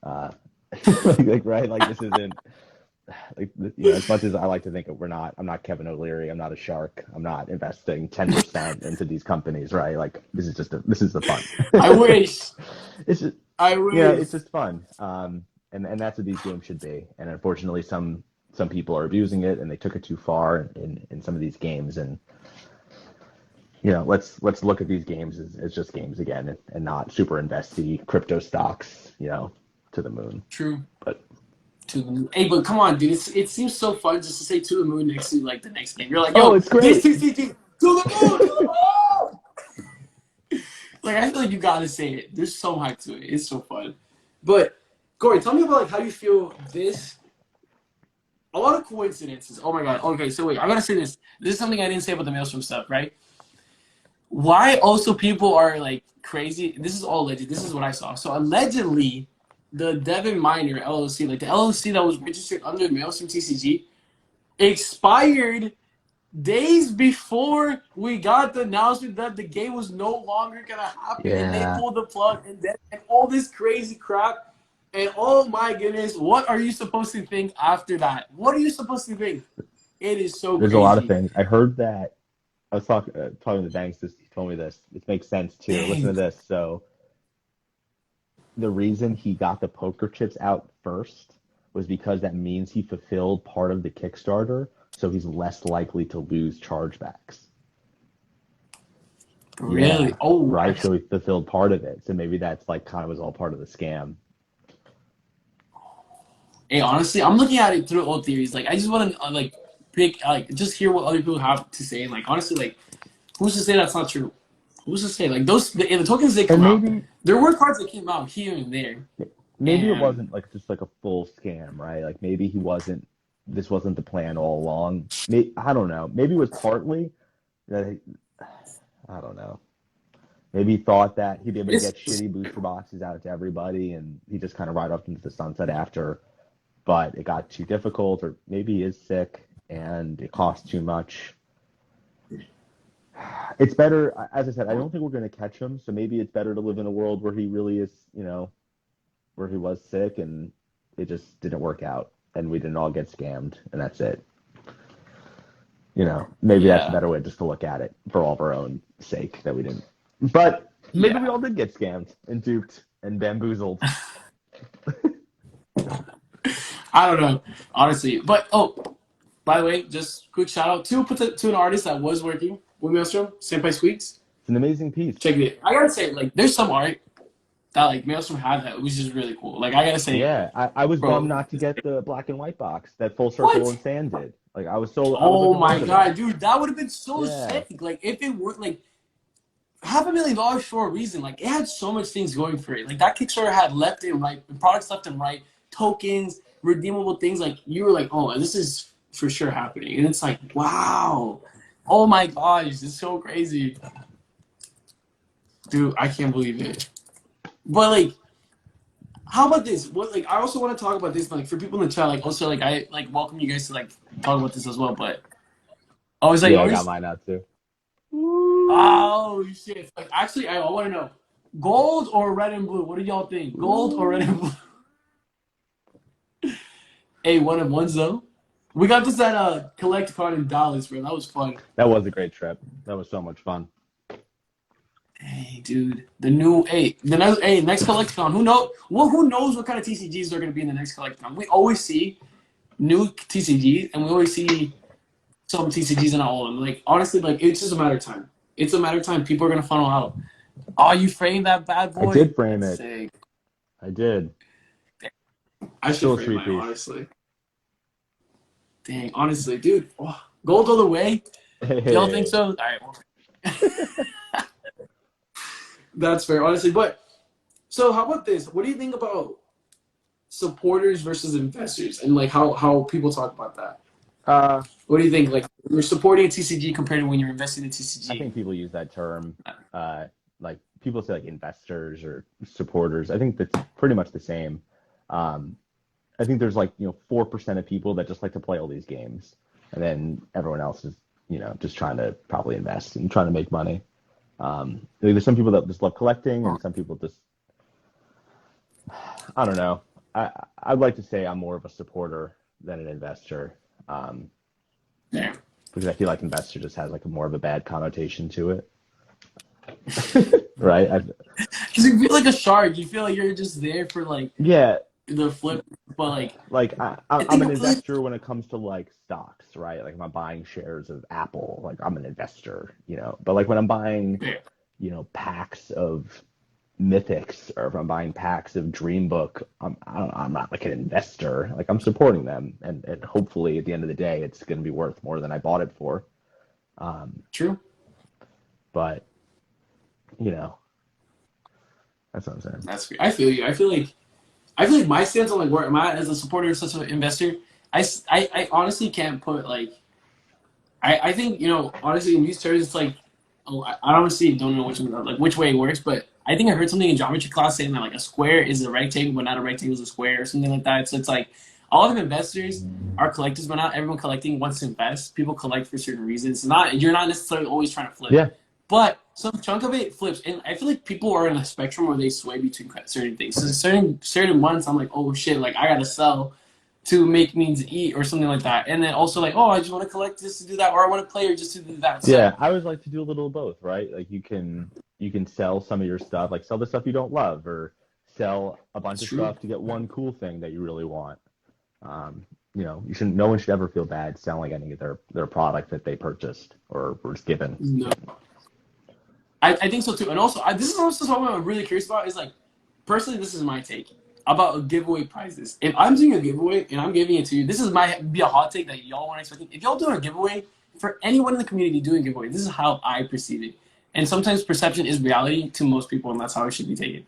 Right? Like this isn't like as much as I like to think of, I'm not Kevin O'Leary, I'm not a shark, I'm not investing 10% into these companies, right? Like this is the fun. I wish. It's just, I wish. It's just fun. And that's what these games should be. And unfortunately, some people are abusing it, and they took it too far in some of these games. And let's look at these games as just games again, and not super investy crypto stocks, to the moon. True. But to the moon. Hey, but come on, dude. It seems so fun just to say to the moon next to like the next game. You're like, yo, it's great. This TCG, to the moon, to the moon. Like I feel like you gotta say it. There's so hype to it. It's so fun. But Corey, tell me about like how you feel this. A lot of coincidences. Oh my god. Okay, so wait, I gotta say this. This is something I didn't say about the Maelstrom stuff, right? Why also people are like crazy? This is all alleged. This is what I saw. So allegedly, the Devon Miner LLC, like the LLC that was registered under Maelstrom TCG, expired days before we got the announcement that the game was no longer gonna happen, and they pulled the plug, and all this crazy crap. And oh my goodness, what are you supposed to think after that? What are you supposed to think? It is so There's crazy. a lot of things. I heard that. I was talking to Banks. He told me this. It makes sense too. Dang. Listen to this. So the reason he got the poker chips out first was because that means he fulfilled part of the Kickstarter, so he's less likely to lose chargebacks. Really? Yeah, Oh, right. So he fulfilled part of it. So maybe that's like kind of was all part of the scam. Hey, honestly, I'm looking at it through old theories. Like, I just want to just hear what other people have to say. And like, honestly, like, who's to say that's not true? Who's to say? Like, the tokens they come out, there were cards that came out here and there. Maybe it wasn't like just like a full scam, right? Like maybe this wasn't the plan all along. I don't know. Maybe it was partly that I don't know. Maybe he thought that he'd be able to get shitty booster boxes out to everybody, and he just kind of ride off into the sunset after. But it got too difficult, or maybe he is sick and it costs too much. It's better, as I said, I don't think we're going to catch him, so maybe it's better to live in a world where he really is, where he was sick and it just didn't work out and we didn't all get scammed, and that's it. Maybe that's a better way just to look at it for all of our own sake that we didn't. But maybe we all did get scammed and duped and bamboozled. I don't know, honestly. But by the way, just quick shout out to an artist that was working with Maelstrom, Senpai Squeaks. It's an amazing piece. Check it. I gotta say, like, there's some art that like Maelstrom had that was just really cool. Like, I gotta say, I was bummed not to get the black and white box that Full Circle and Sand did. Like, I was so. Oh my god, dude, that would have been so sick. Like, if it were like $500,000 for a reason. Like, it had so much things going for it. Like, that Kickstarter had left and right, products left and right, tokens, redeemable things. Like, you were like, oh, this is for sure happening. And it's like, wow. Oh my gosh, it's so crazy. Dude, I can't believe it. But like, how about this? What like I also want to talk about this like for people in the chat. Like also like I like welcome you guys to like talk about this as well. But I was like, Yeah, I got mine out too. oh shit! Like actually, I want to know, gold or red and blue? What do y'all think? Gold or red and blue? Hey, one of ones though. We got this at collect card in Dallas, bro. That was fun. That was a great trip. That was so much fun. Hey, dude, next collecticon. Who knows? Well, who knows what kind of TCGs are going to be in the next collecticon? We always see new TCGs, and we always see some TCGs and all of them. Like honestly, like it's just a matter of time. It's a matter of time. People are going to funnel out. Oh, you framed that bad boy? I did frame it. Sick. I did. I should frame mine, honestly. Dang, honestly, dude. Oh, gold all the way. Hey. Y'all think so? All right. Well. That's fair, honestly. But so, how about this? What do you think about supporters versus investors, and like how people talk about that? What do you think? Like, you're supporting a TCG compared to when you're investing in TCG. I think people use that term. Like people say like investors or supporters. I think that's pretty much the same. I think there's like 4% of people that just like to play all these games, and then everyone else is just trying to probably invest and trying to make money. There's some people that just love collecting, and some people just, I don't know. I'd like to say I'm more of a supporter than an investor, Yeah. because I feel like investor just has like more of a bad connotation to it, right? Because you feel like a shark. You feel like you're just there for like the flip, but like I'm an investor when it comes to like stocks, right? Like if I'm buying shares of Apple, like I'm an investor, But like when I'm buying, packs of Mythics, or if I'm buying packs of Dreambook, I'm not like an investor. Like I'm supporting them, and hopefully at the end of the day, it's going to be worth more than I bought it for. True. But that's what I'm saying. That's great. I feel you. I feel like my stance on like where I'm at as a supporter of such an investor, I honestly can't put like I think honestly in these terms it's like I honestly don't know which way it works, but I think I heard something in geometry class saying that like a square is a rectangle but not a rectangle is a square or something like that. So it's like a lot of investors are collectors, but not everyone collecting wants to invest. People collect for certain reasons. You're not necessarily always trying to flip. Yeah. But some chunk of it flips, and I feel like people are in a spectrum where they sway between certain things. So certain months, I'm like, oh shit, like I gotta sell to make means eat or something like that. And then also like, oh, I just want to collect just to do that, or I want to play or just to do that. So, yeah, I always like to do a little of both, right? Like you can sell some of your stuff, like sell the stuff you don't love, or sell a bunch of stuff to get one cool thing that you really want. No one should ever feel bad selling any of their product that they purchased or were just given. No. I think so too, and also this is also something I'm really curious about. Is like, personally, this is my take about giveaway prizes. If I'm doing a giveaway and I'm giving it to you, this is be a hot take that y'all want to expect. If y'all doing a giveaway for anyone in the community doing a giveaway, this is how I perceive it. And sometimes perception is reality to most people, and that's how it should be taken.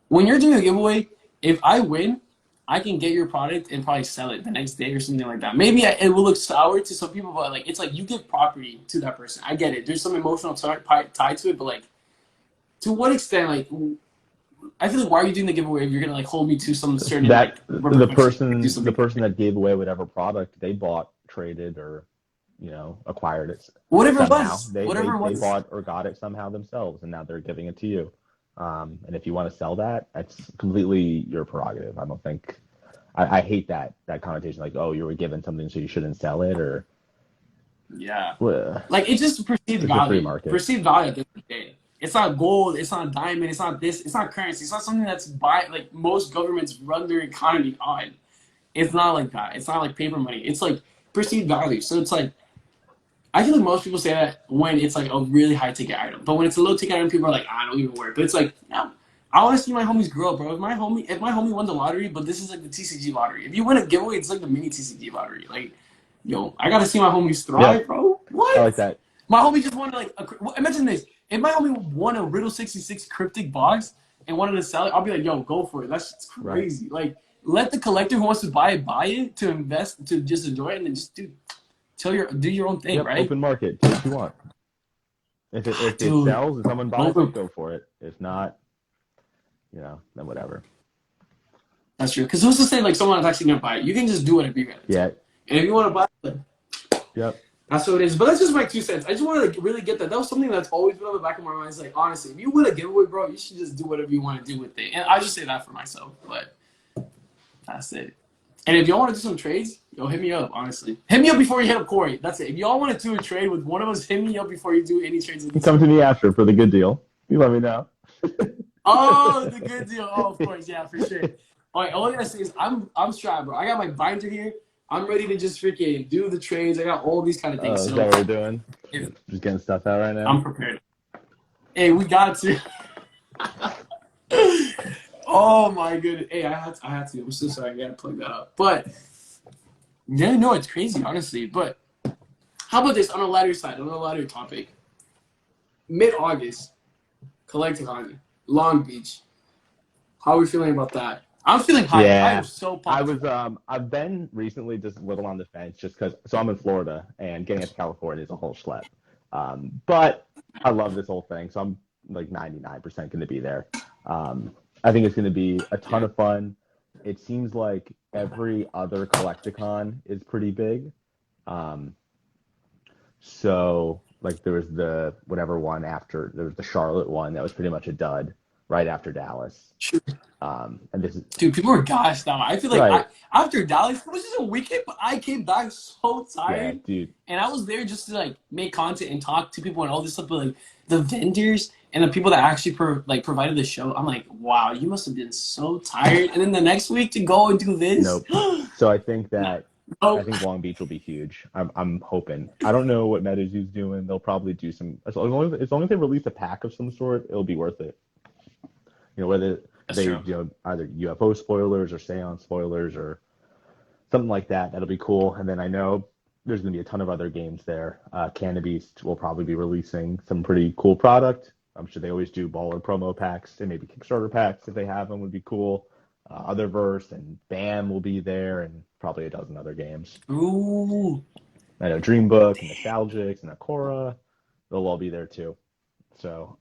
When you're doing a giveaway, if I win, I can get your product and probably sell it the next day or something like that. Maybe it will look sour to some people, but like it's like you give property to that person. I get it. There's some emotional tied to it, but like to what extent? Like I feel like why are you doing the giveaway if you're gonna like hold me to some certain the person that gave away whatever product they bought, traded, or acquired it. Whatever somehow. it was. They They bought or got it somehow themselves, and now they're giving it to you. And if you want to sell that, that's completely your prerogative. I don't think I hate that connotation, like, oh, you were given something so you shouldn't sell it, or like it's just perceived value. Perceived value at the end of the day. It's not gold, it's not diamond, it's not this, it's not currency, it's not something that's like most governments run their economy on. It's not like that. It's not like paper money. It's like perceived value. So it's like I feel like most people say that when it's like a really high ticket item. But when it's a low ticket item, people are like, I don't even worry. But it's like, I want to see my homies grow, bro. If my homie won the lottery, but this is like the TCG lottery. If you win a giveaway, it's like the mini TCG lottery. Like, I gotta see my homies thrive, bro. What? I like that. My homie just wanted like imagine this. If my homie won a Riddle 66 cryptic box and wanted to sell it, I'll be like, yo, go for it. That's crazy. Right. Like, let the collector who wants to buy it to invest, to just enjoy it, and then just do your own thing, right? Open market. Do what you want. If it Dude, sells and someone buys over. it, go for it. If not, then whatever. That's true. Because who's to say like someone is actually gonna buy it? You can just do whatever you gotta do. Yeah. And if you want to buy it, Yep. that's what it is. But that's just my 2 cents. I just wanted to really get that. That was something that's always been on the back of my mind. It's like, honestly, if you win a giveaway, bro, you should just do whatever you want to do with it. And I just say that for myself, but that's it. And if y'all want to do some trades, yo, hit me up, honestly. Hit me up before you hit up Corey. That's it. If y'all want to do a trade with one of us, hit me up before you do any trades with Come to me after for the good deal. You let me know. Oh, the good deal. Oh, of course. Yeah, for sure. All right, all I gotta say is I'm strapped, bro. I got my binder here. I'm ready to just freaking do the trades. I got all these kind of things. Is So that what we're doing? if, Just getting stuff out right now? I'm prepared. Hey, we got to. Oh my goodness. Hey, I had to. I'm so sorry. I gotta plug that up. But yeah, no, it's crazy, honestly. But how about this on a lighter side, on a lighter topic? Mid-August, Collecticon, Long Beach. How are we feeling about that? I'm feeling hyped. Yeah. I am so pumped. I've been recently just a little on the fence just because, so I'm in Florida and getting to California is a whole schlep. But I love this whole thing, so I'm like 99% going to be there. I think it's going to be a ton of fun. It seems like every other Collecticon is pretty big. So like there was the whatever one after, there was the Charlotte one that was pretty much a dud right after Dallas. And this is Dude, people are gassed now. I feel like right. after Dallas, it was just a weekend, but I came back so tired. Yeah, dude. And I was there just to like make content and talk to people and all this stuff. But like the vendors and the people that actually provided the show, I'm like, wow, you must have been so tired. And then the next week to go and do this. Nope. So I think that Nope. I think Long Beach will be huge. I'm hoping. I don't know what MetaZoo's doing. They'll probably do some as long as they release a pack of some sort, it'll be worth it. Whether they either UFO spoilers or Seance spoilers or something like that. That'll be cool. And then I know there's going to be a ton of other games there. Cannabeast will probably be releasing some pretty cool product. I'm sure they always do baller promo packs and maybe Kickstarter packs if they have them would be cool. Otherverse and BAM will be there and probably a dozen other games. Ooh. I know Dreambook and Nostalgics and Akora, they'll all be there too. So,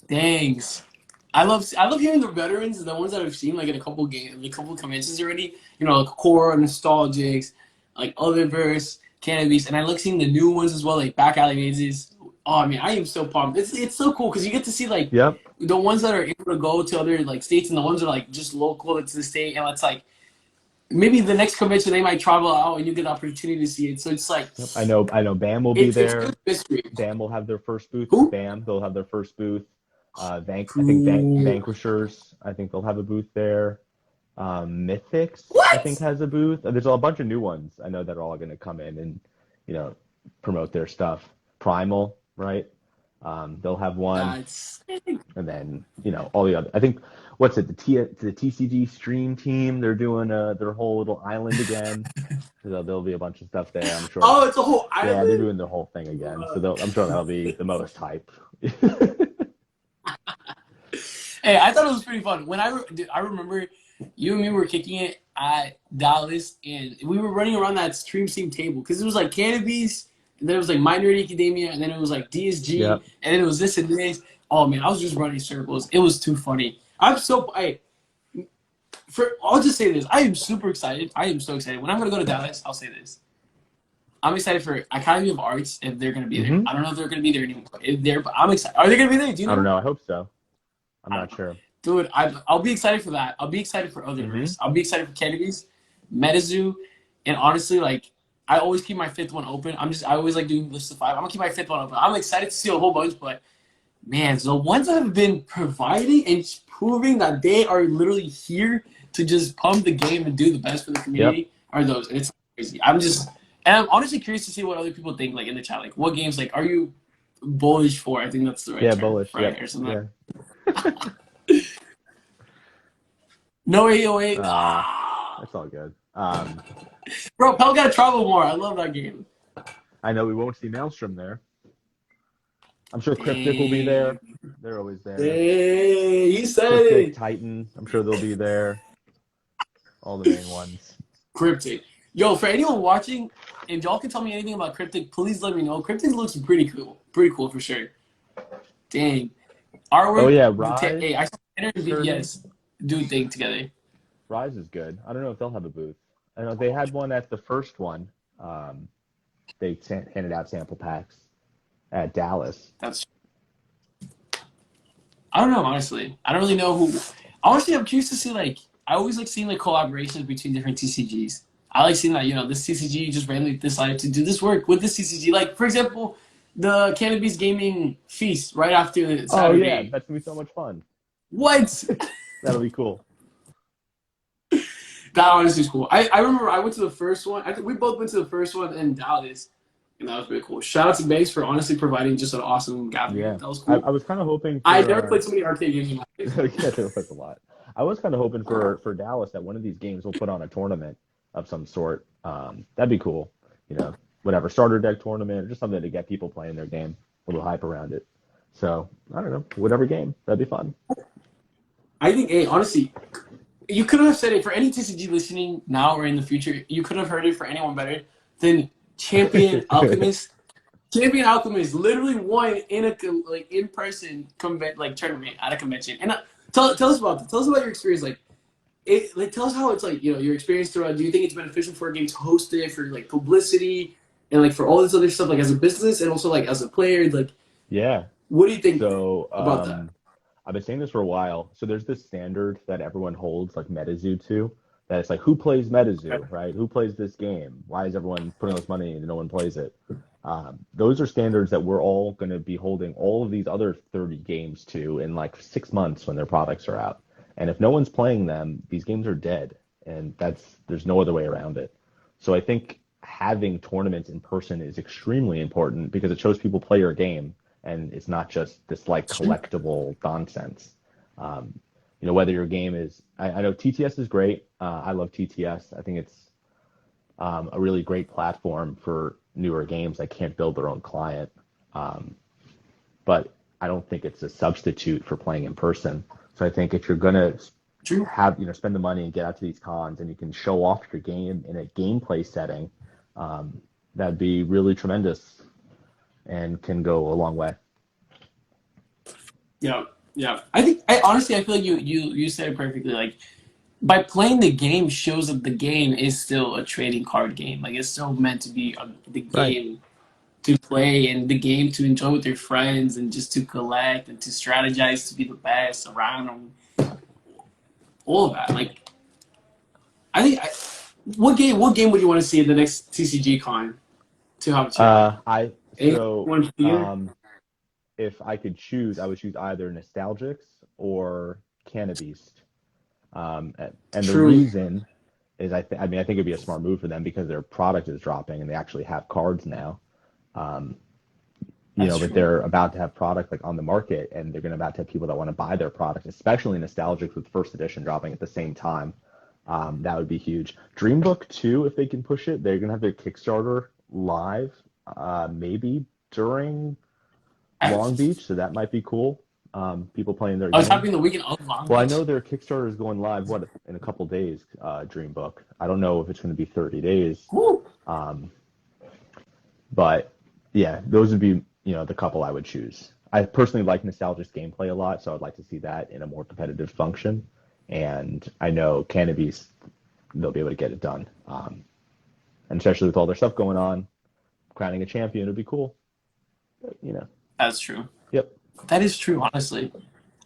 Thanks. I love hearing the veterans, the ones that I've seen like in a couple games, a couple conventions already. Like Core, Nostalgics, like Otherverse, Cannabis, and I like seeing the new ones as well, like Back Alley Mazes. Oh man, I am so pumped. It's so cool because you get to see like the ones that are able to go to other like states and the ones that are like just local to the state, and it's like maybe the next convention they might travel out and you get the opportunity to see it. So it's like I know BAM will be there. It's BAM will have their first booth. Who? BAM, they'll have their first booth. I think Vanquishers, I think they'll have a booth there. Mythics, I think, has a booth. There's a bunch of new ones I know that are all going to come in and promote their stuff. Primal, right? They'll have one, and then all the other. I think the TCG stream team. They're doing their whole little island again. So there'll be a bunch of stuff there. I'm sure. Oh, it's a whole island. Yeah, they're doing the whole thing again. So I'm sure that'll be the most hype. Hey, I thought it was pretty fun. When I remember you and me were kicking it at Dallas, and we were running around that stream scene table because it was like Cannabis, and then it was like Minority Academia, and then it was like DSG, and then it was this and this. Oh man, I was just running circles. It was too funny. I'll just say this. I am super excited. I am so excited. When I'm gonna go to Dallas, I'll say this. I'm excited for Academy of Arts if they're gonna be there. I don't know if they're gonna be there anymore. But I'm excited. Are they gonna be there? Do you know? I don't know. I hope so. I'm not sure. Dude, I'll be excited for that. I'll be excited for Otherverse. I'll be excited for Cannabis, MetaZoo, and honestly, like I always keep my fifth one open. I always like doing list of 5. I'm gonna keep my fifth one open. I'm excited to see a whole bunch, but man, the ones that have been providing and proving that they are literally here to just pump the game and do the best for the community are those. And it's crazy. I'm honestly curious to see what other people think, like in the chat. Like, what games, like, are you bullish for? I think that's the right term. Bullish. Right? Or something. No 808. That's all good. Bro, Pell gotta travel more. I love that game. I know we won't see Maelstrom there. I'm sure Cryptic will be there. They're always there. Hey, he said Cryptic, it. Titan, I'm sure they'll be there. All the main ones. Cryptic. Yo, for anyone watching, and y'all can tell me anything about Cryptic, please let me know. Cryptic looks pretty cool. Pretty cool for sure. Dang. Oh Artwork, yeah, hey, I saw Tanner and tournament. BTS do a thing together. Rise is good. I don't know if they'll have a booth. I know they had one at the first one. Um, they handed out sample packs at Dallas. That's I don't know, honestly. I don't really know who. Honestly, I'm curious to see, like, I always like seeing like collaborations between different TCGs. I like seeing that, this TCG just randomly decided to do this work with this TCG. Like, for example, the Cannabis Gaming Feast right after Oh yeah, Saturday. that's gonna be so much fun. What? That'll be cool. That honestly is cool. I remember I went to the first one. I think we both went to the first one in Dallas, and that was really cool. Shout out to Banks for honestly providing just an awesome gathering. Yeah, That was I cool. was kind of hoping I for. never played so many arcade games in my life. Yeah, there was a lot. I was kind of hoping for Dallas that one of these games will put on a tournament of some sort. That'd be cool. Whatever starter deck tournament or just something to get people playing their game, a little hype around it. So I don't know, whatever game, that'd be fun. I think, hey, honestly, you couldn't have said it for any TCG listening now or in the future. You couldn't have heard it for anyone better than Champion Alchemist. Champion Alchemist literally won in a in person tournament at a convention. And tell us about that. Tell us about your experience. Tell us how it's your experience throughout. Do you think it's beneficial for a game to host it for like publicity and like for all this other stuff like as a business and also like as a player? Like, Yeah. what do you think So about that? I've been saying this for a while. So there's this standard that everyone holds like MetaZoo to. That it's like who plays MetaZoo, right? Who plays this game? Why is everyone putting all this money and no one plays it? Those are standards that we're all going to be holding all of these other 30 games to in like 6 months when their products are out. And if no one's playing them, these games are dead. And there's no other way around it. So I think having tournaments in person is extremely important because it shows people play your game and it's not just this like collectible nonsense. Whether your game is, I know TTS is great. I love TTS. I think it's a really great platform for newer games that can't build their own client. But I don't think it's a substitute for playing in person. So I think if you're gonna spend the money and get out to these cons and you can show off your game in a gameplay setting, that'd be really tremendous and can go a long way. Yeah, yeah. I feel like you said it perfectly. Like by playing the game shows that the game is still a trading card game. Like it's still meant to be the Right. game to play and the game to enjoy with your friends and just to collect and to strategize to be the best around them. All of that. Like I think what game would you want to see in the next TCG con to have a chat? I so Anyone here? if I could choose, I would choose either Nostalgics or Cannabis. And the True. reason is I think it'd be a smart move for them because their product is dropping and they actually have cards now. Um, That's but true. they're about to have product like on the market and they're going to about to have people that want to buy their product, especially Nostalgics with first edition dropping at the same time. That would be huge. Dreambook too, if they can push it, they're going to have their Kickstarter live, maybe during Long Beach, so that might be cool. People playing their I was game. having the weekend of Long Well, I Beach. know their Kickstarter is going live, in a couple days, Dreambook. I don't know if it's going to be 30 days. Woo. But yeah, those would be, the couple I would choose. I personally like Nostalgic's gameplay a lot, so I'd like to see that in a more competitive function. And I know Cannabis, they'll be able to get it done. And especially with all their stuff going on, crowning a champion would be cool. But. That's true. Yep. That is true, honestly.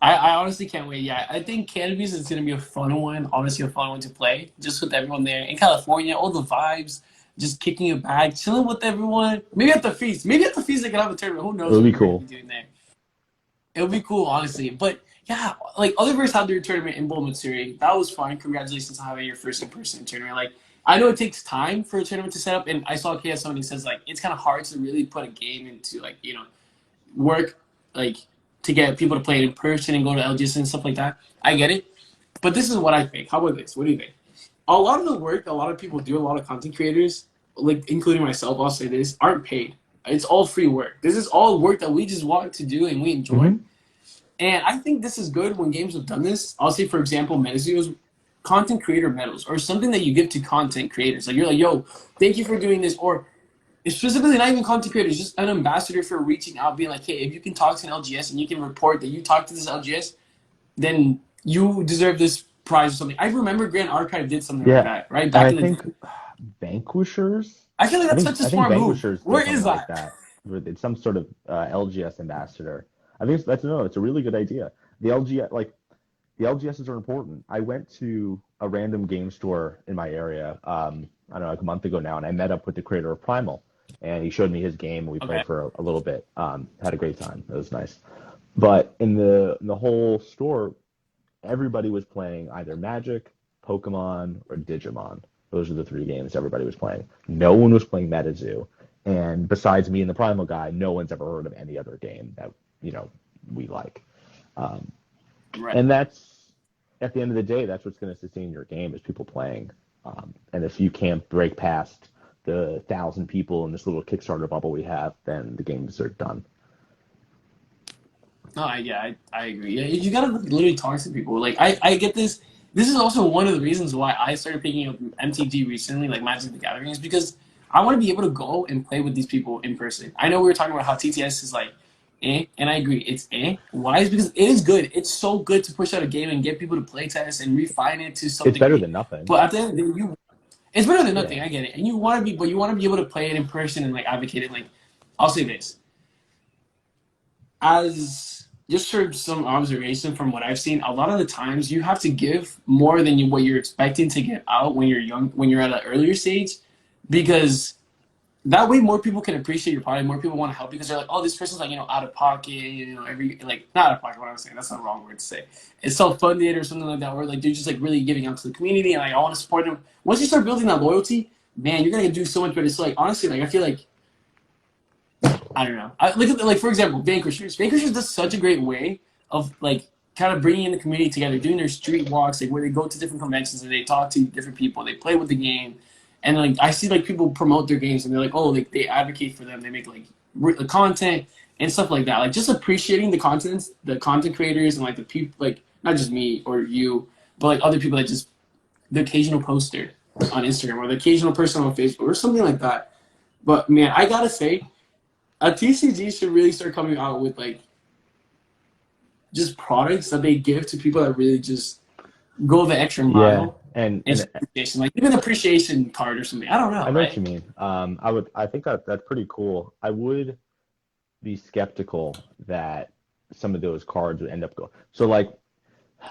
I honestly can't wait. Yeah, I think Cannabis is going to be a fun one, honestly, a fun one to play. Just with everyone there in California, all the vibes, just kicking it back, chilling with everyone. Maybe at the feast. Maybe at the feast they can have a tournament. Who knows It would what be we're going cool. to be doing there. It would be cool, honestly. But yeah, like Otherverse had their tournament in Bull Missouri. That was fun. Congratulations on having your first in-person tournament. Like, I know it takes time for a tournament to set up, and I saw KS says like it's kind of hard to really put a game into work like to get people to play it in person and go to LGS and stuff like that. I get it, but this is what I think. How about this? What do you think? A lot of the work a lot of people do, a lot of content creators, like including myself, I'll say this, aren't paid. It's all free work. This is all work that we just want to do and we enjoy. Mm-hmm. And I think this is good when games have done this. I'll say, for example, Menazuo's content creator medals or something that you give to content creators. Like you're like, yo, thank you for doing this. Or it's specifically not even content creators, just an ambassador for reaching out, being like, hey, if you can talk to an LGS and you can report that you talked to this LGS, then you deserve this prize or something. I remember Grand Archive did something like Yeah, that, right? and Back I in the think day. Vanquishers. I feel like I that's think such a I think smart move. Vanquishers Where did is something like that? that. It's some sort of LGS ambassador. I think that's no, it's a really good idea. The LGS the LGSs are important. I went to a random game store in my area, I don't know, like a month ago now, and I met up with the creator of Primal, and he showed me his game, and we Okay. played for a little bit. Had a great time. It was nice. But in the whole store, everybody was playing either Magic, Pokemon, or Digimon. Those are the three games everybody was playing. No one was playing MetaZoo, and besides me and the Primal guy, no one's ever heard of any other game that you know we like. Um, Right. and that's at the end of the day, that's what's going to sustain your game is people playing. And if you can't break past the 1,000 people in this little Kickstarter bubble we have, then the games are done. No, I agree. Yeah, you gotta literally talk to people. Like I get this. This is also one of the reasons why I started picking up MTG recently, like Magic the Gathering, is because I want to be able to go and play with these people in person. I know we were talking about how TTS is like, and I agree, it's Why? Is because it is good. It's so good to push out a game and get people to play test and refine it to some It's better degree. than nothing. But at the end of the day, it's better than nothing. Yeah. I get it, and you want to be, but you want to be able to play it in person and like advocate it. Like, I'll say this as just for some observation from what I've seen, a lot of the times you have to give more than what you're expecting to get out when you're young, when you're at an earlier stage, because that way more people can appreciate your product, more people want to help you because they're like, oh, this person's like, out of pocket, every like not out of pocket. What I'm saying, that's not the wrong word to say. It's self-funded or something like that, or like they're just like really giving out to the community and like I want to support them. Once you start building that loyalty, man, you're gonna do so much better. So like honestly, like I feel like I don't know. Look at like for example, Vanquishers. Vanquishers does such a great way of like kind of bringing in the community together, doing their street walks, like where they go to different conventions and they talk to different people, they play with the game, and like I see like people promote their games and they're like, oh, like they advocate for them, they make like the content and stuff like that. Like just appreciating the content creators and like the people, like not just me or you, but like other people that just the occasional poster on Instagram or the occasional person on Facebook or something like that. But man, I gotta say a TCG should really start coming out with like just products that they give to people that really just go the extra Yeah, mile and appreciation, like even an appreciation card or something. I don't know, I know what right? you mean. I think that's pretty cool. I would be skeptical that some of those cards would end up going. So like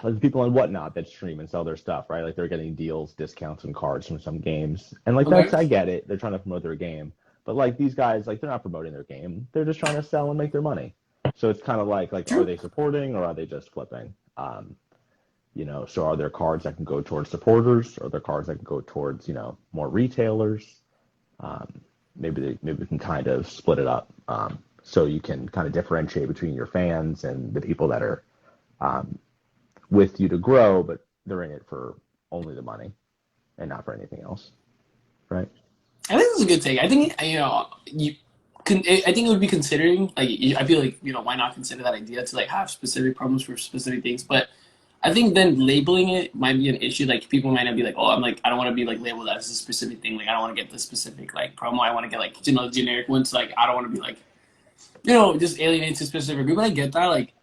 the people on Whatnot that stream and sell their stuff, right? Like they're getting deals, discounts, and cards from some games, and like Okay. that's I get it. They're trying to promote their game, but like these guys, like they're not promoting their game. They're just trying to sell and make their money. So it's kind of like are True. they supporting or are they just flipping? So are there cards that can go towards supporters? Or are there cards that can go towards more retailers? Maybe we can kind of split it up so you can kind of differentiate between your fans and the people that are um, with you to grow, but they're in it for only the money and not for anything else, right? I think that's a good take. I think I think it would be considering like I feel like why not consider that idea to like have specific promos for specific things, but I think then labeling it might be an issue. Like people might not be like, oh, I'm like I don't want to be like labeled as a specific thing. Like I don't want to get the specific like promo. I want to get like generic ones. Like I don't want to be like just alienated to a specific group. But I get that. Like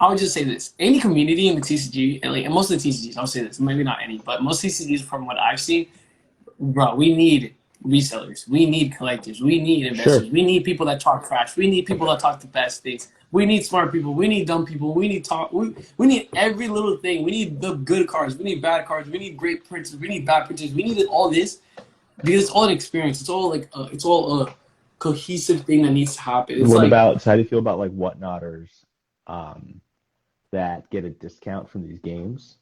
I would just say this: any community in the TCG and most of the TCGs, I'll say this, maybe not any, but most TCGs from what I've seen, bro, we need resellers. We need collectors. We need investors. Sure. We need people that talk trash. We need people that talk the best things. We need smart people. We need dumb people. We need talk. We need every little thing. We need the good cards. We need bad cards. We need great printers. We need bad printers. We need all this because it's all an experience. It's all like it's all a cohesive thing that needs to happen. It's What like about, so how do you feel about like Whatnotters um, that get a discount from these games,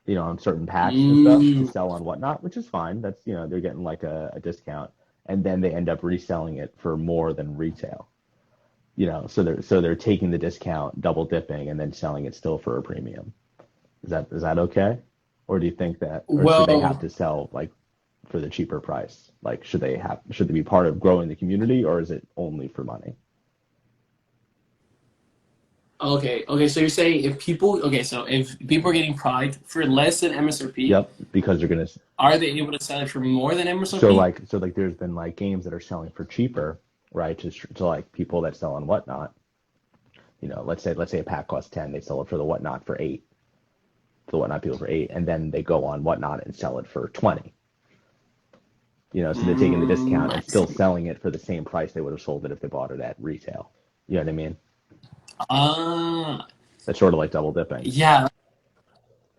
on certain packs and stuff to mm, sell on Whatnot, which is fine. That's, they're getting like a discount and then they end up reselling it for more than retail. So they're taking the discount, double dipping, and then selling it still for a premium. Is that okay? Or do you think that, or should they have well, to sell like for the cheaper price? Like should they be part of growing the community, or is it only for money? Okay, okay. So you're saying if people, okay, so if people are getting product for less than MSRP, Yep, because they're gonna. are they able to sell it for more than So MSRP? like so like there's been like games that are selling for cheaper, right? To like people that sell on Whatnot. Let's say a pack costs 10, they sell it for the Whatnot for 8, the Whatnot people for 8, and then they go on Whatnot and sell it for 20. So they're taking the discount I and still see. selling it for the same price they would have sold it if they bought it at retail. You know what I mean? Uh, That's sort of like double dipping. yeah.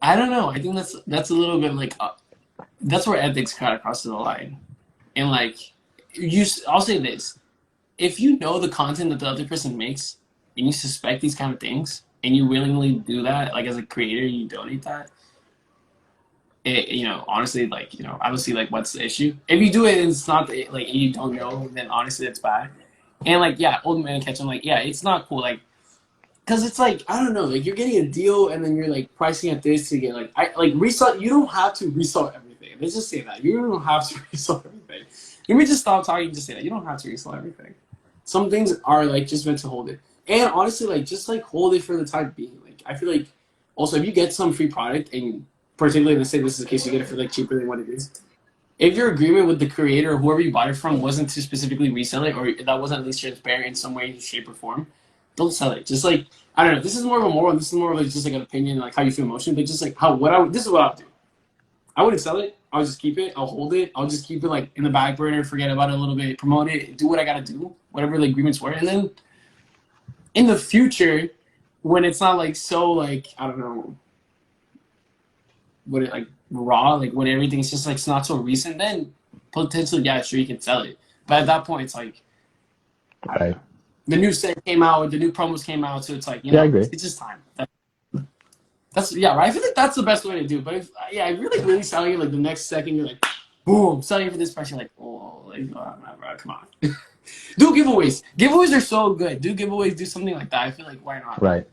I don't know. I think that's a little bit like that's where ethics kind of crosses the line. And like, I'll say this: if you know the content that the other person makes, and you suspect these kind of things, and you willingly do that, like as a creator, you donate that. Honestly, like I don't see like what's the issue. If you do it and it's not like you don't know, then honestly, it's bad. And like, yeah, old man catch. I'm like, yeah, it's not cool. Like, because it's like I don't know, like you're getting a deal and then you're like pricing at this to get like I like resell. You don't have to resell everything. Let's just say that you don't have to resell everything. Let me just stop talking. Just say that you don't have to resell everything. Some things are like just meant to hold it. And honestly, like just like hold it for the time being. Like I feel like also if you get some free product and particularly let's say this is the case, you get it for like cheaper than what it is. If your agreement with the creator or whoever you bought it from wasn't to specifically resell it or that wasn't at least transparent in some way, shape, or form, don't sell it. Just like I don't know. This is more of a moral. This is more of like just like an opinion, like how you feel emotionally. But just like how what I would, this is what I would do. I wouldn't sell it. I'll just keep it. I'll hold it. I'll just keep it like in the back burner, forget about it a little bit, promote it, do what I gotta do, whatever the agreements were, and then in the future, when it's not like so like I don't know, what it like raw, like when everything's just like it's not so recent, then potentially yeah, sure you can sell it. But at that point, it's like I don't Right. know. The new set came out, the new promos came out, so it's like Yeah, I agree. it's just time. That's yeah, right. I feel like that's the best way to do. But if yeah, if you're like really selling it, like the next second you're like, boom, selling it for this price, you're like, oh, like, oh bro, come on. Do giveaways. Giveaways are so good. Do giveaways. Do something like that. I feel like why not? Right.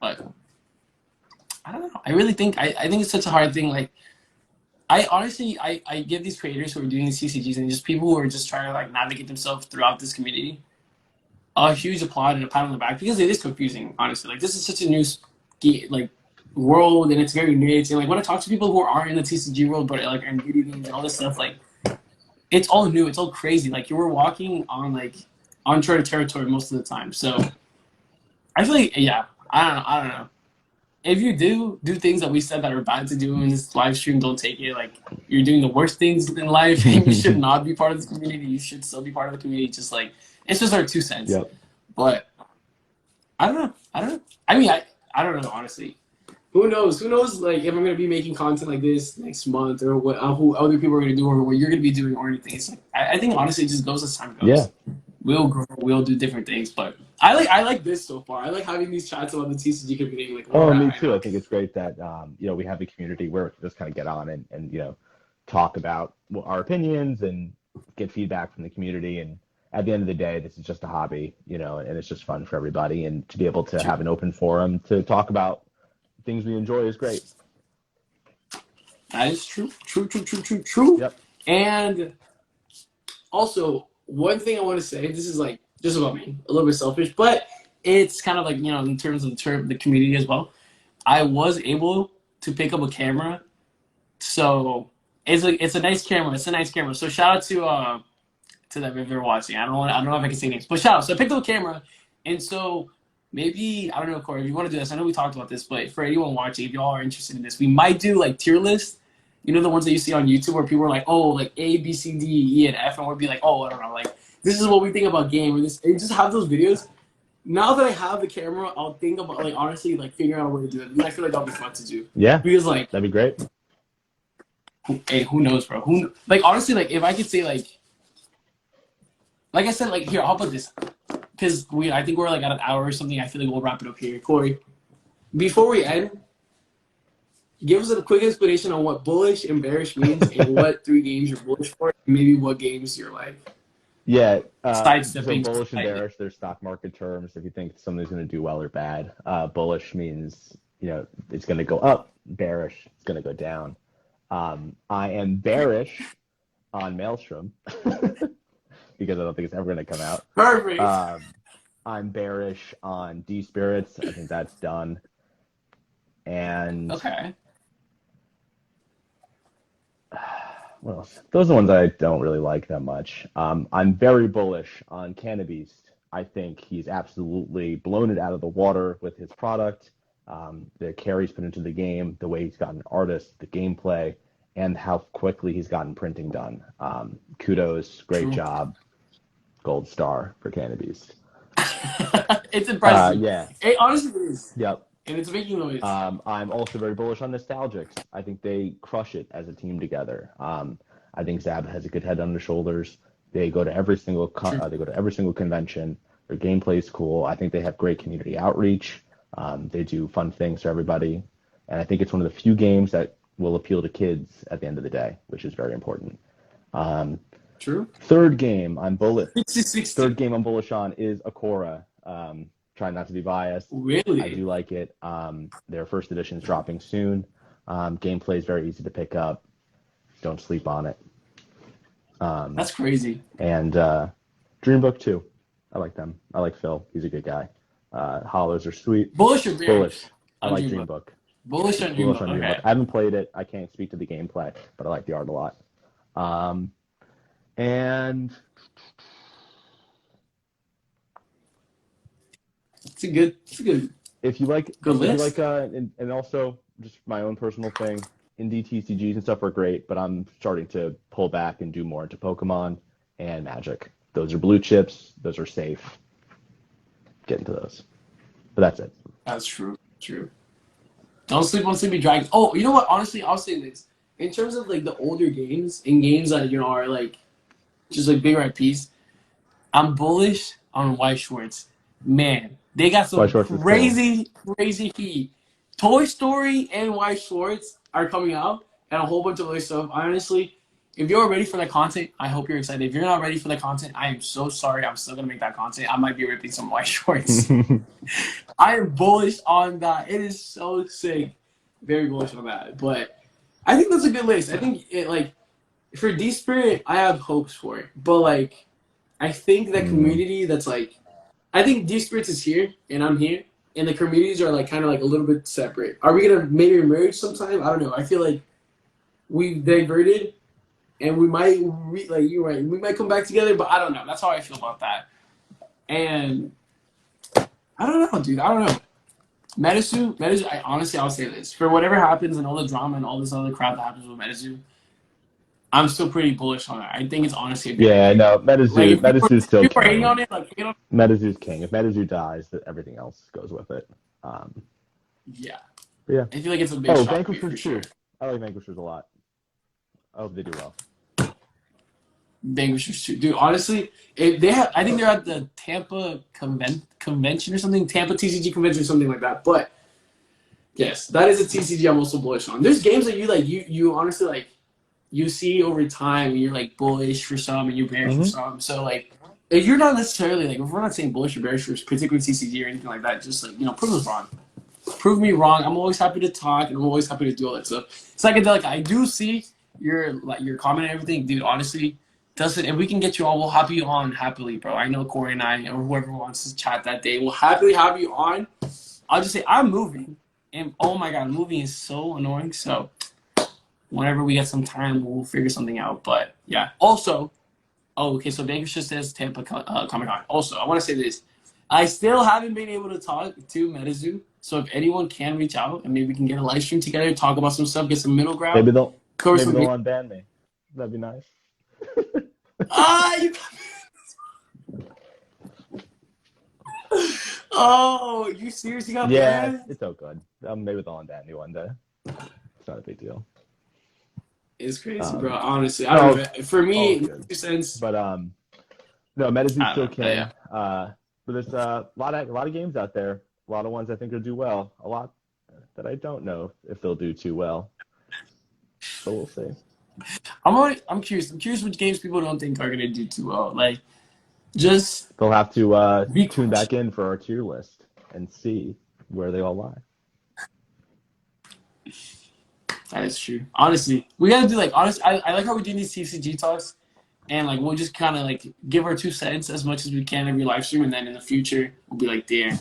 But I don't know. I really think I think it's such a hard thing. Like I honestly I give these creators who are doing these CCGs and just people who are just trying to like navigate themselves throughout this community a huge applaud and a pat on the back because it is confusing. Honestly, like this is such a new like world and it's very niche. And like when I talk to people who aren't in the TCG world but like are in video games and all this stuff, like it's all new. It's all crazy. Like you were walking on like uncharted territory most of the time. So I feel like yeah, I don't know. I don't know. If you do things that we said that are bad to do in this live stream, don't take it like you're doing the worst things in life and you should not be part of this community. You should still be part of the community. Just like it's just our 2 cents. Yep. But I don't know. I don't know. I mean, I don't know, honestly. Who knows? Who knows, like, if I'm going to be making content like this next month or what who other people are going to do or what you're going to be doing or anything. It's like, I think, honestly, it just goes as time Yeah. goes. We'll grow. We'll do different things. But I like this so far. I like having these chats about the TCG community, like, where Oh, we're at me right too. I now. think it's great that we have a community where we can just kind of get on and talk about our opinions and get feedback from the community. And at the end of the day, this is just a hobby, and it's just fun for everybody. And to be able to True. have an open forum to talk about things we enjoy is great. That is true. True, true, true, true, true. Yep. And also, one thing I want to say, this is like just about me, a little bit selfish, but it's kind of like, in terms of the community as well. I was able to pick up a camera, so it's a nice camera. It's a nice camera. So shout out to them if they're watching. I don't know if I can say names, but shout out. So I picked up a camera, and so maybe I don't know, Corey, if you want to do this. I know we talked about this, but for anyone watching, if y'all are interested in this, we might do like tier lists. You know the ones that you see on YouTube where people are like, oh, like A, B, C, D, E, and F, and we'll be like, oh, I don't know, like this is what we think about game, or this, and just have those videos. Now that I have the camera, I'll think about like honestly like figuring out a way to do it. Because I feel like that'll be fun to do. Yeah, Because like, that'd be great. hey, who knows, bro? Who like honestly like if I could say like I said like here I'll put this because I think we're like at an hour or something. I feel like we'll wrap it up here, Corey. Before we end, give us a quick explanation on what bullish and bearish means and what 3 games you're bullish for, and maybe what games you're like Yeah. So sidestepping. bullish and bearish, there's stock market terms. If you think something's going to do well or bad, bullish means it's going to go up. Bearish, it's going to go down. I am bearish on Maelstrom because I don't think it's ever going to come out. Perfect. I'm bearish on D Spirits. I think that's done. And Okay. what else? Those are the ones I don't really like that much. I'm very bullish on Cannabeast. I think he's absolutely blown it out of the water with his product, the care he's put into the game, the way he's gotten artists, the gameplay, and how quickly he's gotten printing done. Kudos, great True. job, gold star for Cannabeast. It's impressive. Yeah, It honestly is. yep. And it's making noise. I'm also very bullish on Nostalgics. I think they crush it as a team together. I think Zab has a good head on their shoulders. They go to every single convention. Their gameplay is cool. I think they have great community outreach. They do fun things for everybody, and I think it's one of the few games that will appeal to kids at the end of the day, which is very important. True. Third game I'm bullish. 60-60. Third game I'm bullish on is Akora. Trying not to be biased. Really? I do like it. Their first edition is dropping soon. Gameplay is very easy to pick up. Don't sleep on it. That's crazy. And Dreambook too. I like them. I like Phil. He's a good guy. Hollows are sweet. Bullish or bearish? Bullish. I On like Dreambook. Dreambook. Bullish on Bullish Dreambook. on Dreambook. Okay. I haven't played it. I can't speak to the gameplay, but I like the art a lot. And It's a good. if you like, Good if you list. like, and also just my own personal thing, indie TCGs and stuff are great, but I'm starting to pull back and do more into Pokemon and Magic. Those are blue chips. Those are safe. Get into those. But that's it. That's true. True. Don't sleep on Sleepy Dragons. Oh, you know what? Honestly, I'll say this. In terms of like the older games and games that are like just like bigger IPs, I'm bullish on White Shorts. Man, they got some White Shorts is cool. crazy heat. Toy Story and White Shorts are coming out, and a whole bunch of other stuff. Honestly, if you're ready for that content, I hope you're excited. If you're not ready for the content, I am so sorry. I'm still gonna make that content. I might be ripping some White Shorts. I am bullish on that. It is so sick. Very bullish on that. But I think that's a good list. I think it like for D Spirit, I have hopes for it. But like I think that community that's like I think D Spirits is here and I'm here. And the communities are like kind of like a little bit separate. Are we gonna maybe merge sometime? I don't know. I feel like we've diverted and we might like you're right, we might come back together, but I don't know. That's how I feel about that. And I don't know, dude. I don't know. Medisu, I'll say this. For whatever happens and all the drama and all this other crap that happens with Medisu, I'm still pretty bullish on it. I think it's honestly a good Yeah, idea. no, Medisu's still People are hating king. on it, like, Medisu's king. If Medisu dies, everything else goes with it. yeah. Yeah. I feel like it's a big shot for Vanquishers sure. too. I like Vanquishers a lot. I hope they do well. Vanquishers too. Dude, honestly, if they have, I think they're at the Tampa convention or something, Tampa TCG convention or something like that. But yes, that is a TCG I'm also bullish on. There's games that you like, you honestly like, you see over time, and you're like bullish for some, and you're bearish for some. So like, if you're not necessarily like, if we're not saying bullish or bearish for particular TCG or anything like that, just like prove us wrong. Prove me wrong. I'm always happy to talk, and I'm always happy to do all that stuff. Psychedelic, I do see your comment and everything, dude. Honestly, Dustin, if we can get you on, we'll have you on happily, bro. I know Corey and I, or whoever wants to chat that day, we'll happily have you on. I'll just say I'm moving, and oh my god, moving is so annoying. So whenever we get some time, we'll figure something out. But yeah, also, okay, so Vanquish just says Tampa Comic Con. Also, I want to say this: I still haven't been able to talk to Medizu. So if anyone can reach out and maybe we can get a live stream together, talk about some stuff, get some middle ground. Maybe they'll unban me. That'd be nice. You. Oh, you seriously got banned? It's so good. Maybe they'll unban me one day. It's not a big deal. It's crazy, bro. Honestly, I don't know. For me, it makes sense. But no, Medizu's still king. Yeah. But there's a lot of games out there. A lot of ones I think will do well. A lot that I don't know if they'll do too well. So we'll see. I'm curious. I'm curious which games people don't think are gonna do too well. Like, just they'll have to tune back in for our tier list and see where they all lie. That is true. Honestly, we gotta do like I like how we do these TCG talks. and like we'll just kind of like give our 2 cents as much as we can every live stream, and then in the future we'll be like, damn,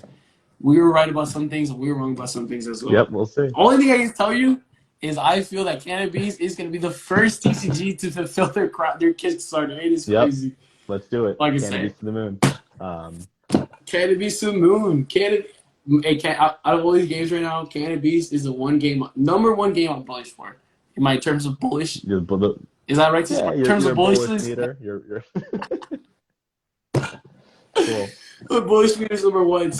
we were right about some things and we were wrong about some things as well. Yep, we'll see. Only thing I can tell you is I feel that Cannabis is going to be the first TCG to fulfill their Kickstarter. It is crazy. Let's do it. Like I Cannabis said, to the moon. Cannabis to the moon. Out of all these games right now, Cannabis is the number one game I'm bullish for. In my terms of bullish, is that right? Yeah, in terms of bullishness, you're cool. Bullish meter is number one.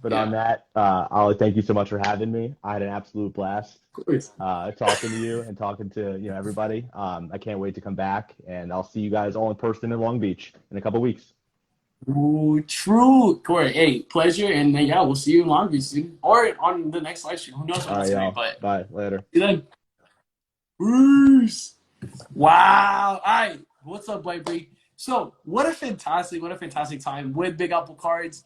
But on that, Ollie, thank you so much for having me. I had an absolute blast talking to you and talking to everybody. I can't wait to come back, and I'll see you guys all in person in Long Beach in a couple weeks. Ooh, true, Corey. Hey, pleasure, and yeah, we'll see you in Long Beach soon, or on the next live stream. Who knows when that's going to be? But bye later. See you then. Peace. Wow. All right. What's up, Blake? So, what a fantastic time with Big Apple Cards.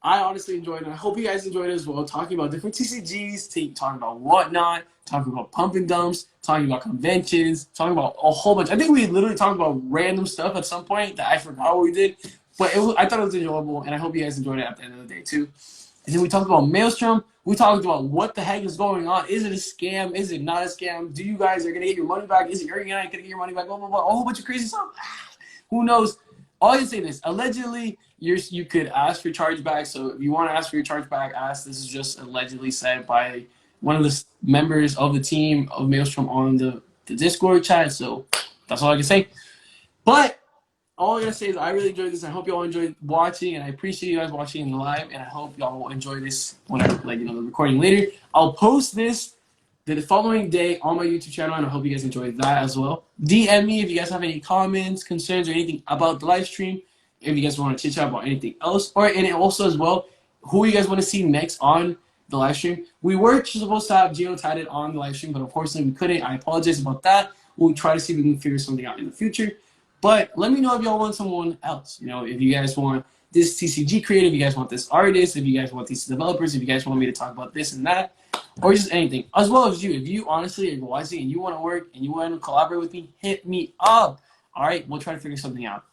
I honestly enjoyed it. I hope you guys enjoyed it as well. Talking about different TCGs, talking about whatnot, talking about pump and dumps, talking about conventions, talking about a whole bunch. I think we literally talked about random stuff at some point that I forgot what we did. But I thought it was enjoyable, and I hope you guys enjoyed it at the end of the day, too. And then we talked about Maelstrom. We talked about what the heck is going on. Is it a scam? Is it not a scam? Do you guys are going to get your money back? Is it you're not going to get your money back? Blah, blah, blah. A whole bunch of crazy stuff. Who knows? All I can say this. Allegedly, you could ask for chargeback. So if you want to ask for your chargeback, ask. This is just allegedly said by one of the members of the team of Maelstrom on the Discord chat. So that's all I can say. But all I'm going to say is I really enjoyed this. I hope you all enjoyed watching, and I appreciate you guys watching live, and I hope y'all will enjoy this whenever, the recording later. I'll post this the following day on my YouTube channel, and I hope you guys enjoyed that as well. DM me if you guys have any comments, concerns, or anything about the live stream. If you guys want to chit chat about anything else, and also as well, who you guys want to see next on the live stream. We were supposed to have Gio Tatted on the live stream, but unfortunately we couldn't. I apologize about that. We'll try to see if we can figure something out in the future. But let me know if y'all want someone else. If you guys want this TCG creator, if you guys want this artist, if you guys want these developers, if you guys want me to talk about this and that, or just anything. As well as you. If you honestly are watching and you want to work and you want to collaborate with me, hit me up. All right? We'll try to figure something out.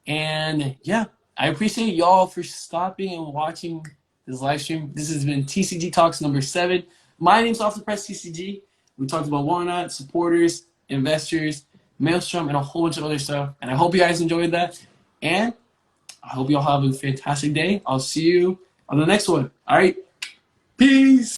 And yeah, I appreciate y'all for stopping and watching this live stream. This has been TCG Talks number 7. My name's Off the Press TCG. We talked about whatnot, supporters, investors, Maelstrom, and a whole bunch of other stuff. And I hope you guys enjoyed that. And I hope you all have a fantastic day. I'll see you on the next one. All right. Peace.